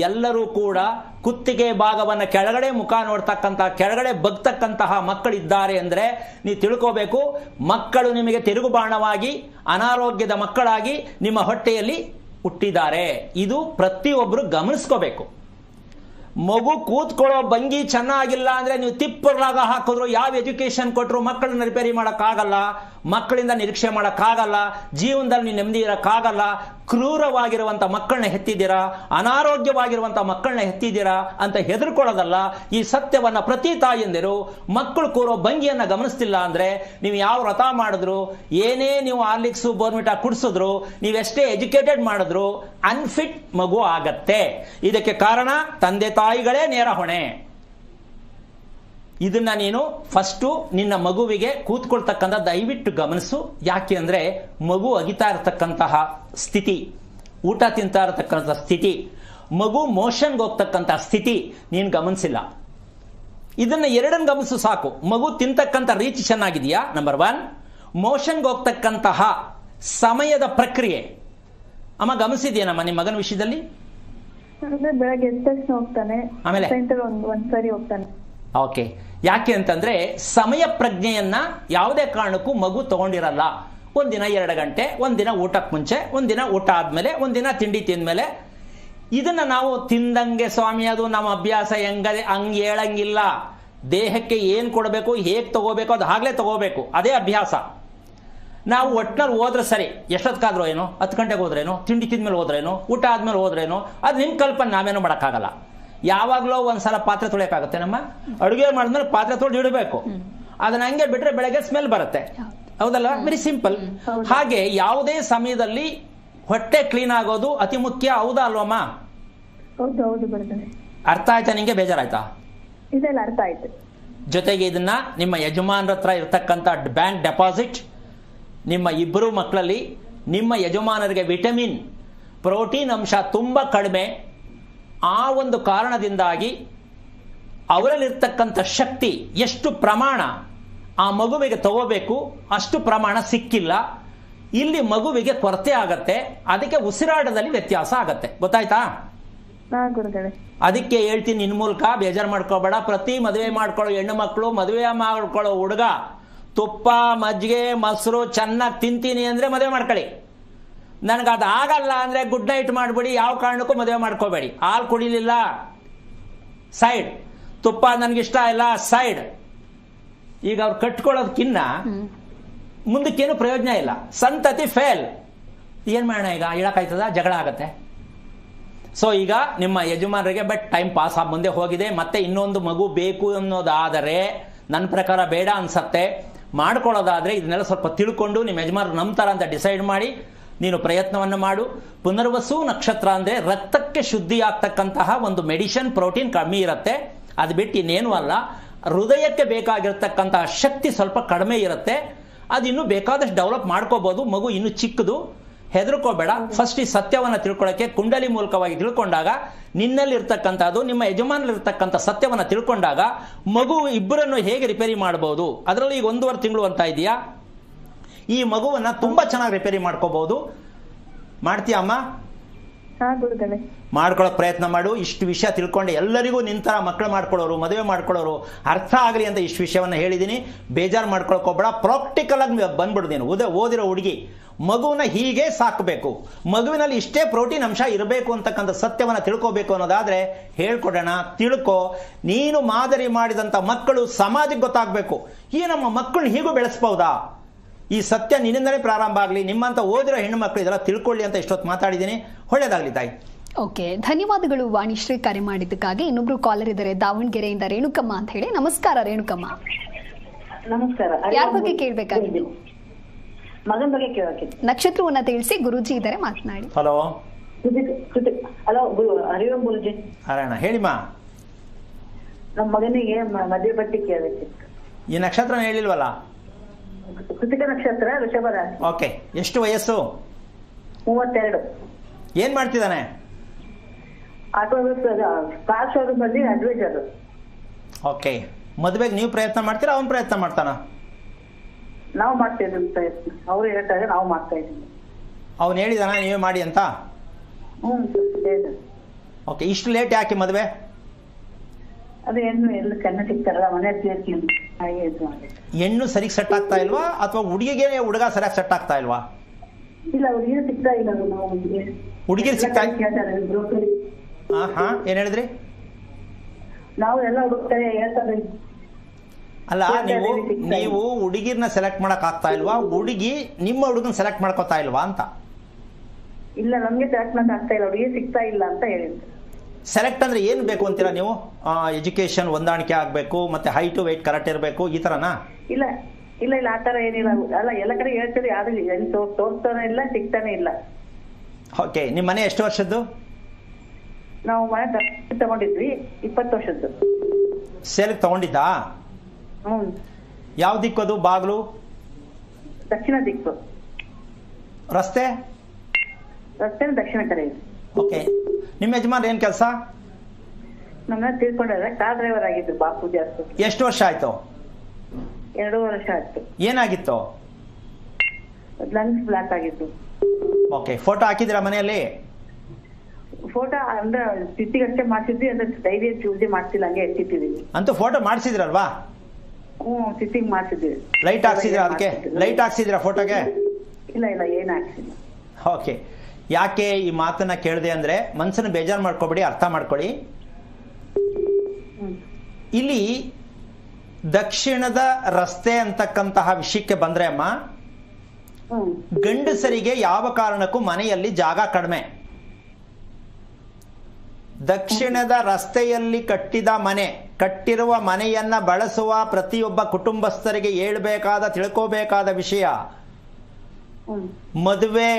ಎಲ್ಲರೂ ಕೂಡ ಕುತ್ತಿಗೆ ಭಾಗವನ್ನು ಕೆಳಗಡೆ ಮುಖ ನೋಡ್ತಕ್ಕಂಥ, ಕೆಳಗಡೆ ಬಗ್ತಕ್ಕಂತಹ ಮಕ್ಕಳಿದ್ದಾರೆ ಅಂದ್ರೆ ನೀವು ತಿಳ್ಕೋಬೇಕು, ಮಕ್ಕಳು ನಿಮಗೆ ತಿರುಗುಬಾಣವಾಗಿ ಅನಾರೋಗ್ಯದ ಮಕ್ಕಳಾಗಿ ನಿಮ್ಮ ಹೊಟ್ಟೆಯಲ್ಲಿ ಹುಟ್ಟಿದ್ದಾರೆ. ಇದು ಪ್ರತಿಯೊಬ್ಬರು ಗಮನಿಸ್ಕೋಬೇಕು. ಮಗು ಕೂತ್ಕೊಳ್ಳೋ ಭಂಗಿ ಚೆನ್ನಾಗಿಲ್ಲ ಅಂದ್ರೆ ನೀವು ತಿಪ್ಪರ್ಲಾಗ ಹಾಕಿದ್ರು, ಯಾವ ಎಜುಕೇಶನ್ ಕೊಟ್ಟರು ಮಕ್ಕಳನ್ನ ರಿಪೇರಿ ಮಾಡೋಕ್ಕಾಗಲ್ಲ, ಮಕ್ಕಳಿಂದ ನಿರೀಕ್ಷೆ ಮಾಡೋಕ್ಕಾಗಲ್ಲ, ಜೀವನದಲ್ಲಿ ನೀವು ನೆಮ್ಮದಿ ಇರೋಕ್ಕಾಗಲ್ಲ. ಕ್ರೂರವಾಗಿರುವಂಥ ಮಕ್ಕಳನ್ನ ಹೆತ್ತಿದ್ದೀರಾ, ಅನಾರೋಗ್ಯವಾಗಿರುವಂಥ ಮಕ್ಕಳನ್ನ ಹೆತ್ತಿದ್ದೀರಾ ಅಂತ ಹೆದರ್ಕೊಳ್ಳೋದಲ್ಲ. ಈ ಸತ್ಯವನ್ನ ಪ್ರತಿ ತಾಯಿಯಂದಿರು ಮಕ್ಕಳು ಕೂರೋ ಭಂಗಿಯನ್ನ ಗಮನಿಸ್ತಿಲ್ಲ ಅಂದ್ರೆ ನೀವು ಯಾವ ವ್ರತ ಮಾಡಿದ್ರು, ಏನೇ ನೀವು ಹಾರ್ಲಿಕ್ಸು ಬೋರ್ಮಿಟಾ ಕುಡಿಸಿದ್ರು, ನೀವೆಷ್ಟೇ ಎಜುಕೇಟೆಡ್ ಮಾಡಿದ್ರು ಅನ್ಫಿಟ್ ಮಗು ಆಗತ್ತೆ. ಇದಕ್ಕೆ ಕಾರಣ ತಂದೆ ತಾಯಿಗಳೇ ನೇರ ಹೊಣೆ. ಇದನ್ನ ನೀನು ಫಸ್ಟು ನಿನ್ನ ಮಗುವಿಗೆ ಕೂತ್ಕೊಳ್ತಕ್ಕಂಥ ದಯವಿಟ್ಟು ಗಮನಿಸು. ಯಾಕೆ ಅಂದ್ರೆ ಮಗು ಅಗಿತಾ ಇರತಕ್ಕಂತಹ ಸ್ಥಿತಿ, ಊಟ ತಿಂತಾ ಇರತಕ್ಕಂಥ ಸ್ಥಿತಿ, ಮಗು ಮೋಷನ್ಗೆ ಹೋಗ್ತಕ್ಕಂಥ ಸ್ಥಿತಿ ನೀನು ಗಮನಿಸಿಲ್ಲ. ಇದನ್ನ 2 ಗಮನಿಸು ಸಾಕು. ಮಗು ತಿಂತಕ್ಕಂಥ ರೀತಿ ಚೆನ್ನಾಗಿದೆಯಾ? ನಂಬರ್ 1. ಮೋಷನ್ಗೆ ಹೋಗ್ತಕ್ಕಂತಹ ಸಮಯದ ಪ್ರಕ್ರಿಯೆ ಅಮ್ಮ ಗಮನಿಸಿದ್ಯೇನಮ್ಮ ನಿಮ್ಮ ಮಗನ ವಿಷಯದಲ್ಲಿ? ಬೆಳಗ್ಗೆ ಎದ್ದ ತಕ್ಷಣ ಹೋಗ್ತಾನೆ, ಆಮೇಲೆ ಒಂದ್ಸರಿ ಹೋಗ್ತಾನೆ. ಓಕೆ. ಯಾಕೆ ಅಂತಂದ್ರೆ ಸಮಯ ಪ್ರಜ್ಞೆಯನ್ನ ಯಾವುದೇ ಕಾರಣಕ್ಕೂ ಮಗು ತಗೊಂಡಿರಲ್ಲ. ಒಂದಿನ 2 ಗಂಟೆ, ಒಂದಿನ ಊಟಕ್ಕೆ ಮುಂಚೆ, ಒಂದಿನ ಊಟ ಆದ್ಮೇಲೆ, ಒಂದಿನ ತಿಂಡಿ ತಿಂದ್ಮೇಲೆ. ಇದನ್ನ ನಾವು ತಿಂದಂಗೆ ಸ್ವಾಮಿ ಅದು ನಮ್ಮ ಅಭ್ಯಾಸ ಹಂಗೆ ಹೇಳಂಗಿಲ್ಲ. ದೇಹಕ್ಕೆ ಏನ್ ಕೊಡಬೇಕು, ಹೇಗೆ ತಗೋಬೇಕು ಅದು ಆಗ್ಲೇ ತಗೋಬೇಕು, ಅದೇ ಅಭ್ಯಾಸ. ನಾವು ಒಟ್ಟಿನಲ್ಲಿ ಹೋದ್ರೆ ಸರಿ, ಎಷ್ಟೊತ್ಕಾದ್ರೂ ಏನೋ, 10 ಗಂಟೆಗೆ ಹೋದ್ರೇನೋ, ತಿಂಡಿ ತಿಂದ್ಮೇಲೆ ಹೋದ್ರೇನೋ, ಊಟ ಆದ್ಮೇಲೆ ಹೋದ್ರೇನೋ, ಅದು ನಿಮ್ಮ ಕಲ್ಪನೆ, ನಾವೇನೋ ಮಾಡೋಕ್ಕಾಗಲ್ಲ. ಯಾವಾಗಲೂ ಒಂದ್ಸಲ ಪಾತ್ರೆ ತೊಳೆಯೋಕ್ಕಾಗುತ್ತೆ ನಮ್ಮ? ಅಡುಗೆ ಮಾಡಿದ್ಮೇಲೆ ಪಾತ್ರೆ ತೊಳೆದು ಇಡಬೇಕು. ಅದನ್ನ ಹಂಗೆ ಬಿಟ್ರೆ ಬೆಳಗ್ಗೆ ಸ್ಮೆಲ್ ಬರುತ್ತೆ, ಹೌದಲ್ಲ? Very simple. ಹಾಗೆ ಯಾವುದೇ ಸಮಯದಲ್ಲಿ ಹೊಟ್ಟೆ ಕ್ಲೀನ್ ಆಗೋದು ಅತಿ ಮುಖ್ಯ, ಹೌದಾ ಅಲ್ವಮ್ಮ? ಅರ್ಥ ಆಯ್ತಾ ನಿಂಗೆ? ಬೇಜಾರಾಯ್ತಾ? ಇದೆಲ್ಲ ಅರ್ಥ ಆಯ್ತು. ಜೊತೆಗೆ ಇದನ್ನ ನಿಮ್ಮ ಯಜಮಾನ್ರ ಹತ್ರ ಇರ್ತಕ್ಕಂಥ ಬ್ಯಾಂಕ್ ಡೆಪಾಸಿಟ್, ನಿಮ್ಮ 2 ಮಕ್ಕಳಲ್ಲಿ ನಿಮ್ಮ ಯಜಮಾನರಿಗೆ ವಿಟಮಿನ್, ಪ್ರೋಟೀನ್ ಅಂಶ ತುಂಬ ಕಡಿಮೆ. ಆ ಒಂದು ಕಾರಣದಿಂದಾಗಿ ಅವರಲ್ಲಿರ್ತಕ್ಕಂಥ ಶಕ್ತಿ ಎಷ್ಟು ಪ್ರಮಾಣ ಆ ಮಗುವಿಗೆ ತಗೋಬೇಕು ಅಷ್ಟು ಪ್ರಮಾಣ ಸಿಕ್ಕಿಲ್ಲ. ಇಲ್ಲಿ ಮಗುವಿಗೆ ಕೊರತೆ ಆಗತ್ತೆ, ಅದಕ್ಕೆ ಉಸಿರಾಟದಲ್ಲಿ ವ್ಯತ್ಯಾಸ ಆಗತ್ತೆ. ಗೊತ್ತಾಯ್ತಾ? ಅದಕ್ಕೆ ಹೇಳ್ತೀನಿ ನಿನ್ ಮೂಲಕ, ಬೇಜಾರು ಮಾಡ್ಕೋಬೇಡ. ಪ್ರತಿ ಮದುವೆ ಮಾಡ್ಕೊಳ್ಳೋ ಹೆಣ್ಣು ಮಕ್ಕಳು, ಮದುವೆ ಮಾಡ್ಕೊಳ್ಳೋ ಹುಡುಗ ತುಪ್ಪ, ಮಜ್ಜಿಗೆ, ಮೊಸರು ಚೆನ್ನಾಗಿ ತಿಂತೀನಿ ಅಂದ್ರೆ ಮದುವೆ ಮಾಡ್ಕೊಳ್ಳಿ. ನನಗದು ಆಗಲ್ಲ ಅಂದರೆ ಗುಡ್ ನೈಟ್ ಮಾಡಿಬಿಡಿ, ಯಾವ ಕಾರಣಕ್ಕೂ ಮದುವೆ ಮಾಡ್ಕೋಬೇಡಿ. ಹಾಲು ಕುಡಿಲಿಲ್ಲ ಸೈಡ್, ತುಪ್ಪ ನನಗಿಷ್ಟ ಇಲ್ಲ ಸೈಡ್. ಈಗ ಅವ್ರು ಕಟ್ಕೊಳ್ಳೋದಕ್ಕಿನ್ನ ಮುಂದಕ್ಕೇನು ಪ್ರಯೋಜನ ಇಲ್ಲ, ಸಂತತಿ ಫೇಲ್. ಏನು ಮಾಡೋಣ ಈಗ, ಹೇಳಕ್ಕಾಯ್ತದ, ಜಗಳ ಆಗತ್ತೆ. ಸೊ ಈಗ ನಿಮ್ಮ ಯಜಮಾನರಿಗೆ ಟೈಮ್ ಪಾಸ್ ಮುಂದೆ ಹೋಗಿದೆ, ಮತ್ತೆ ಇನ್ನೊಂದು ಮಗು ಬೇಕು ಅನ್ನೋದಾದರೆ ನನ್ನ ಪ್ರಕಾರ ಬೇಡ ಅನ್ಸತ್ತೆ. ಮಾಡ್ಕೊಳ್ಳೋದಾದ್ರೆ ಇದನ್ನೆಲ್ಲ ಸ್ವಲ್ಪ ತಿಳ್ಕೊಂಡು ನಿಮ್ಮ ಯಜಮಾನರು ನಂಬ್ತಾರ ಅಂತ ಡಿಸೈಡ್ ಮಾಡಿ ನೀನು ಪ್ರಯತ್ನವನ್ನು ಮಾಡು. ಪುನರ್ವಸು ನಕ್ಷತ್ರ ಅಂದರೆ ರಕ್ತಕ್ಕೆ ಶುದ್ಧಿ ಆಗ್ತಕ್ಕಂತಹ ಒಂದು ಮೆಡಿಸಿನ್, ಪ್ರೋಟೀನ್ ಕಮ್ಮಿ ಇರುತ್ತೆ. ಅದು ಬಿಟ್ಟು ಇನ್ನೇನು ಅಲ್ಲ. ಹೃದಯಕ್ಕೆ ಬೇಕಾಗಿರ್ತಕ್ಕಂತಹ ಶಕ್ತಿ ಸ್ವಲ್ಪ ಕಡಿಮೆ ಇರುತ್ತೆ. ಅದು ಇನ್ನೂ ಬೇಕಾದಷ್ಟು ಡೆವಲಪ್ ಮಾಡ್ಕೋಬಹುದು. ಮಗು ಇನ್ನೂ ಚಿಕ್ಕದು, ಹೆದರ್ಕೋಬೇಡ. ಫಸ್ಟ್ ಈ ಸತ್ಯವನ್ನು ತಿಳ್ಕೊಳ್ಳೋಕ್ಕೆ ಕುಂಡಲಿ ಮೂಲಕವಾಗಿ ತಿಳ್ಕೊಂಡಾಗ, ನಿನ್ನಲ್ಲಿ ಇರ್ತಕ್ಕಂಥದ್ದು ನಿಮ್ಮ ಯಜಮಾನಲ್ಲಿರ್ತಕ್ಕಂಥ ಸತ್ಯವನ್ನು ತಿಳ್ಕೊಂಡಾಗ ಮಗು ಇಬ್ಬರನ್ನು ಹೇಗೆ ರಿಪೇರಿ ಮಾಡಬಹುದು, ಅದರಲ್ಲಿ ಈಗ 1.5 ತಿಂಗಳು ಅಂತ ಇದೆಯಾ, ಈ ಮಗುವನ್ನ ತುಂಬಾ ಚೆನ್ನಾಗಿ ರಿಪೇರಿ ಮಾಡ್ಕೋಬಹುದು. ಮಾಡ್ತೀಯಾ ಅಮ್ಮ? ಮಾಡ್ಕೊಳ್ಳೋಕೆ ಪ್ರಯತ್ನ ಮಾಡು. ಇಷ್ಟು ವಿಷಯ ತಿಳ್ಕೊಂಡು ಎಲ್ಲರಿಗೂ ನಿಂತರ ಮಕ್ಕಳು ಮಾಡ್ಕೊಳ್ಳೋರು, ಮದುವೆ ಮಾಡ್ಕೊಳ್ಳೋರು ಅರ್ಥ ಆಗಲಿ ಅಂತ ಇಷ್ಟು ವಿಷಯವನ್ನು ಹೇಳಿದ್ದೀನಿ. ಬೇಜಾರು ಮಾಡ್ಕೊಳಕ್ ಹೋಗ್ಬೇಡ. ಪ್ರಾಕ್ಟಿಕಲ್ ಆಗಿ ಬಂದ್ಬಿಡು. ನೀನು ಓದಿರೋ ಹುಡುಗಿ ಮಗುವನ್ನ ಹೀಗೆ ಸಾಕಬೇಕು, ಮಗುವಿನಲ್ಲಿ ಇಷ್ಟೇ ಪ್ರೋಟೀನ್ ಅಂಶ ಇರಬೇಕು ಅಂತಕ್ಕಂಥ ಸತ್ಯವನ್ನು ತಿಳ್ಕೋಬೇಕು ಅನ್ನೋದಾದ್ರೆ ಹೇಳ್ಕೊಡೋಣ. ತಿಳ್ಕೊ. ನೀನು ಮಾದರಿ ಮಾಡಿದಂಥ ಮಕ್ಕಳು ಸಮಾಜಕ್ಕೆ ಗೊತ್ತಾಗಬೇಕು. ಈ ನಮ್ಮ ಮಕ್ಕಳನ್ನ ಹೀಗೂ ಬೆಳೆಸ್ಬಹುದಾ, ಈ ಸತ್ಯ ನಿನ್ನಿಂದಲೇ ಪ್ರಾರಂಭ ಆಗಲಿ. ನಿಮ್ಮಂತ ಓದಿರೋ ಹೆಣ್ಣು ಮಕ್ಕಳು ಇದೆಲ್ಲ ತಿಳ್ಕೊಳ್ಳಿ ಅಂತ ಇಷ್ಟೊತ್ತು ಮಾತಾಡಿದ್ದೀನಿ. ಒಳ್ಳೇದಾಗ್ಲಿ ತಾಯಿ. ಓಕೆ, ಧನ್ಯವಾದಗಳು ವಾಣಿಶ್ರೀ ಕರೆ ಮಾಡಿದ್ದಕ್ಕಾಗಿ. ಇನ್ನೊಬ್ರು ಕಾಲರ್ ಇದ್ದಾರೆ ದಾವಣಗೆರೆಯಿಂದ, ರೇಣುಕಮ್ಮ ಅಂತ ಹೇಳಿ. ನಮಸ್ಕಾರ ರೇಣುಕಮ್ಮ. ನಮಸ್ಕಾರ. ಯಾರ ಬಗ್ಗೆ ಕೇಳ್ಬೇಕಾಗಿತ್ತು? ಮಗನ ಬಗ್ಗೆ ಕೇಳಕ್ಕೆ. ನಕ್ಷತ್ರವನ್ನ ತಿಳಿಸಿ, ಗುರೂಜಿ ಇದ್ದಾರೆ, ಮಾತನಾಡಿ. ಹಲೋ ಹಲೋ, ಹರಿಓಂ ಗುರೂಜಿ. ಹರಣ ಹೇಳಿಮಾ. ನಮ್ಮ ಮಗನಿಗೆ ಮದುವೆ ಬಟ್ಟೆ ಕೇಳಕ್ಕೆ. ಈ ನಕ್ಷತ್ರ ಹೇಳಿಲ್ವಲ್ಲ? ಕೃತಿಕ ನಕ್ಷತ್ರ, ವೃಷಭ ರಾಶಿ. ಓಕೆ, ಎಷ್ಟು ವಯಸ್ಸು? 32. ಏನ್ ಮಾಡ್ತಿದ್ದಾನೆ? ಆಟೋ ಕಾರ್ ಶೋರೂಮ್ ಅಲ್ಲಿ ಅಡ್ವೈಸರ್. ಓಕೆ, ಮದುವೆಗೆ ನೀವು ಪ್ರಯತ್ನ ಮಾಡ್ತೀರಾ, ಅವನ್ ಪ್ರಯತ್ನ ಮಾಡ್ತಾನ? ನಾವು ಮಾಡ್ತಾ ಇದ್ದೀವಿ ಪ್ರಯತ್ನ. ಅವ್ರು ಹೇಳ್ತಾರೆ, ನಾವು ಮಾಡ್ತಾ ಇದ್ದೀವಿ. ಅವನು ಹೇಳಿದಾನ ನೀವೇ ಮಾಡಿ ಅಂತ? ಹೇಳಿ. ಓಕೆ, ಇಷ್ಟು ಲೇಟ್ ಯಾಕೆ ಮದುವೆ? ಅದು ಹೆಣ್ಣು ಎಲ್ಲ ಕಣ್ಣ ಸಿಗ್ತಾರಲ್ಲ, ಮನೆ ಸೇರ್ತೀನಿ ಹಾಗೆ ಇದು ಮಾಡಿ. ಹೆಣ್ಣು ಸರಿಗೆ ಸೆಟ್ ಆಗ್ತಾ ಇಲ್ವಾ, ಅಥವಾ ಹುಡುಗಿಗೆ ಹುಡುಗ ಸರಿಯಾಗಿ ಸೆಟ್ ಆಗ್ತಾ ಇಲ್ವಾ? ಇಲ್ಲ, ಹುಡುಗಿರು ಸಿಗ್ತಾ ಇಲ್ಲ. ನಾವು ಹುಡುಗಿರು ಸಿಗ್ತಾ ಕೇಳ್ತಾರೆ ಬ್ರೋಕರಿ. ಹಾ, ಏನ್ ಹೇಳಿದ್ರಿ? ನಾವು ಎಲ್ಲ ಹುಡುಕ್ತಾರೆ ಹೇಳ್ತಾರೆ. ಅಲ್ಲ, ನೀವು ಹುಡುಗಿರ್ನ ಸೆಲೆಕ್ಟ್ ಮಾಡಕ್ ಆಗ್ತಾ ಇಲ್ವಾ, ಹುಡುಗಿ ನಿಮ್ಮ ಹುಡುಗನ್ ಸೆಲೆಕ್ಟ್ ಮಾಡ್ಕೋತಾ ಇಲ್ವಾ ಅಂತ? ಇಲ್ಲ, ನಮ್ಗೆ ಸೆಲೆಕ್ಟ್ ಮಾಡಕ್ ಆಗ್ತಾ ಇಲ್ಲ, ಹುಡುಗಿ ಸಿಗ್ತಾ ಇಲ್ಲ ಅಂತ ಹೇಳಿದ್ರು. ಸೆಲೆಕ್ಟ್ ಅಂದ್ರೆ ಏನ್ ಬೇಕು ಅಂತೀರಾ ನೀವು? ಎಜುಕೇಶನ್ ಹೊಂದಾಣಿಕೆ ಆಗ್ಬೇಕು, ಮತ್ತೆ ಹೈಟು ವೆಯ್ಟ್ ಕರೆಕ್ಟ್ ಇರಬೇಕು, ಈ ತರನಾ? ಇಲ್ಲ ಇಲ್ಲ ಇಲ್ಲ, ಆ ತರ ಏನಿಲ್ಲ. ಅಲ್ಲ, ಎಲ್ಲ ಕಡೆ ಹೇಳ್ತೀರಿ, ಯಾವ್ದು ತೋರ್ಸ್ತಾನೆ ಇಲ್ಲ, ಸಿಗ್ತಾನೆ ಇಲ್ಲ. ಓಕೆ, ನಿಮ್ಮ ಮನೆ ಎಷ್ಟು ವರ್ಷದ್ದು? ನಾವು ಮನೆ ತಗೊಂಡಿದ್ವಿ, 20 ವರ್ಷದ್ದು. ಸೇಲಿಗೆ ತಗೊಂಡಿದ್ದಾ? ಯಾವ ದಿಕ್ಕದು? ಬಾಗ್ಲು? ದಕ್ಷಿಣ ದಿಕ್ಕು. ರಸ್ತೆ ದಕ್ಷಿಣ ಕಡೆ ಇದೆ. ಓಕೆ, ನಿಮ್ಮ ಯಜಮಾನ್ ಏನ್ ಕೆಲಸ? ನಮ್ಮ ತಿಳ್ಕೊಂಡ್ರೆ ಕಾರ್ ಡ್ರೈವರ್ ಆಗಿದ್ರು ಬಾಪೂಜಿ ಅಷ್ಟು. ಎಷ್ಟು ವರ್ಷ ಆಯ್ತು? 2 ವರ್ಷ ಆಯ್ತು. ಏನಾಗಿತ್ತು? ಲಂಗ್ಸ್ ಬ್ಲಾಕ್ ಆಗಿತ್ತು. ಓಕೆ, ಫೋಟೋ ಹಾಕಿದಿರಾ ಮನೆಯಲ್ಲಿ? ಫೋಟೋ ಅಂದ್ರೆ ಸ್ಥಿತಿಗಷ್ಟೇ ಮಾಡ್ಸಿದ್ವಿ, ಅಂದ್ರೆ ಧೈರ್ಯ ಚೂಸಿ ಮಾಡ್ತಿಲ್ಲ, ಹಂಗೆ ಎತ್ತಿಟ್ಟಿದೀವಿ. ಅಂತೂ ಫೋಟೋ ಮಾಡಿಸಿದ್ರಲ್ವಾ? ಸ್ಥಿತಿಗೆ ಮಾಡ್ಸಿದ್ವಿ. ಲೈಟ್ ಹಾಕ್ಸಿದ್ರ? ಅದಕ್ಕೆ ಲೈಟ್ ಹಾಕ್ಸಿದ್ರ ಫೋಟೋಗೆ? ಇಲ್ಲ ಇಲ್ಲ, ಏನ್ ಹಾಕ್ಸಿಲ್ಲ. ಓಕೆ, ಯಾಕೆ ಈ ಮಾತನ್ನ ಕೇಳಿದೆ ಅಂದ್ರೆ, ಮನಸ್ಸನ್ನು ಬೇಜಾರು ಮಾಡ್ಕೊಬೇಡಿ, ಅರ್ಥ ಮಾಡ್ಕೊಳ್ಳಿ. ಇಲ್ಲಿ ದಕ್ಷಿಣದ ರಸ್ತೆ ಅಂತಕ್ಕಂತಹ ವಿಷಯಕ್ಕೆ ಬಂದ್ರೆ ಅಮ್ಮ, ಗಂಡಸರಿಗೆ ಯಾವ ಕಾರಣಕ್ಕೂ ಮನೆಯಲ್ಲಿ ಜಾಗ ಕಡಿಮೆ. ದಕ್ಷಿಣದ ರಸ್ತೆಯಲ್ಲಿ ಕಟ್ಟಿರುವ ಮನೆಯನ್ನ ಬಳಸುವ ಪ್ರತಿಯೊಬ್ಬ ಕುಟುಂಬಸ್ಥರಿಗೆ ತಿಳ್ಕೋಬೇಕಾದ ವಿಷಯ, ಮದುವೆ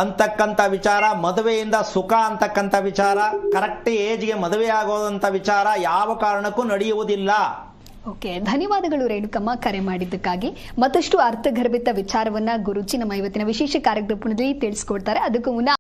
ಅಂತಕ್ಕಂಥ ವಿಚಾರ, ಮದುವೆಯಿಂದ ಸುಖ ಅಂತಕ್ಕಂಥ ವಿಚಾರ, ಕರೆಕ್ಟ್ ಏಜ್ಗೆ ಮದುವೆ ಆಗೋದಂತ ವಿಚಾರ ಯಾವ ಕಾರಣಕ್ಕೂ ನಡೆಯುವುದಿಲ್ಲ. ಓಕೆ, ಧನ್ಯವಾದಗಳು ರೇಣುಕಮ್ಮ ಕರೆ ಮಾಡಿದ್ದಕ್ಕಾಗಿ. ಮತ್ತಷ್ಟು ಅರ್ಥಗರ್ಭಿತ ವಿಚಾರವನ್ನ ಗುರೂಜಿ ನಮ್ಮ ಇವತ್ತಿನ ವಿಶೇಷ ಕಾರ್ಯಕ್ರಮದಲ್ಲಿ ತಿಳಿಸ್ಕೊಡ್ತಾರೆ. ಅದಕ್ಕೂ ಮುನ್ನ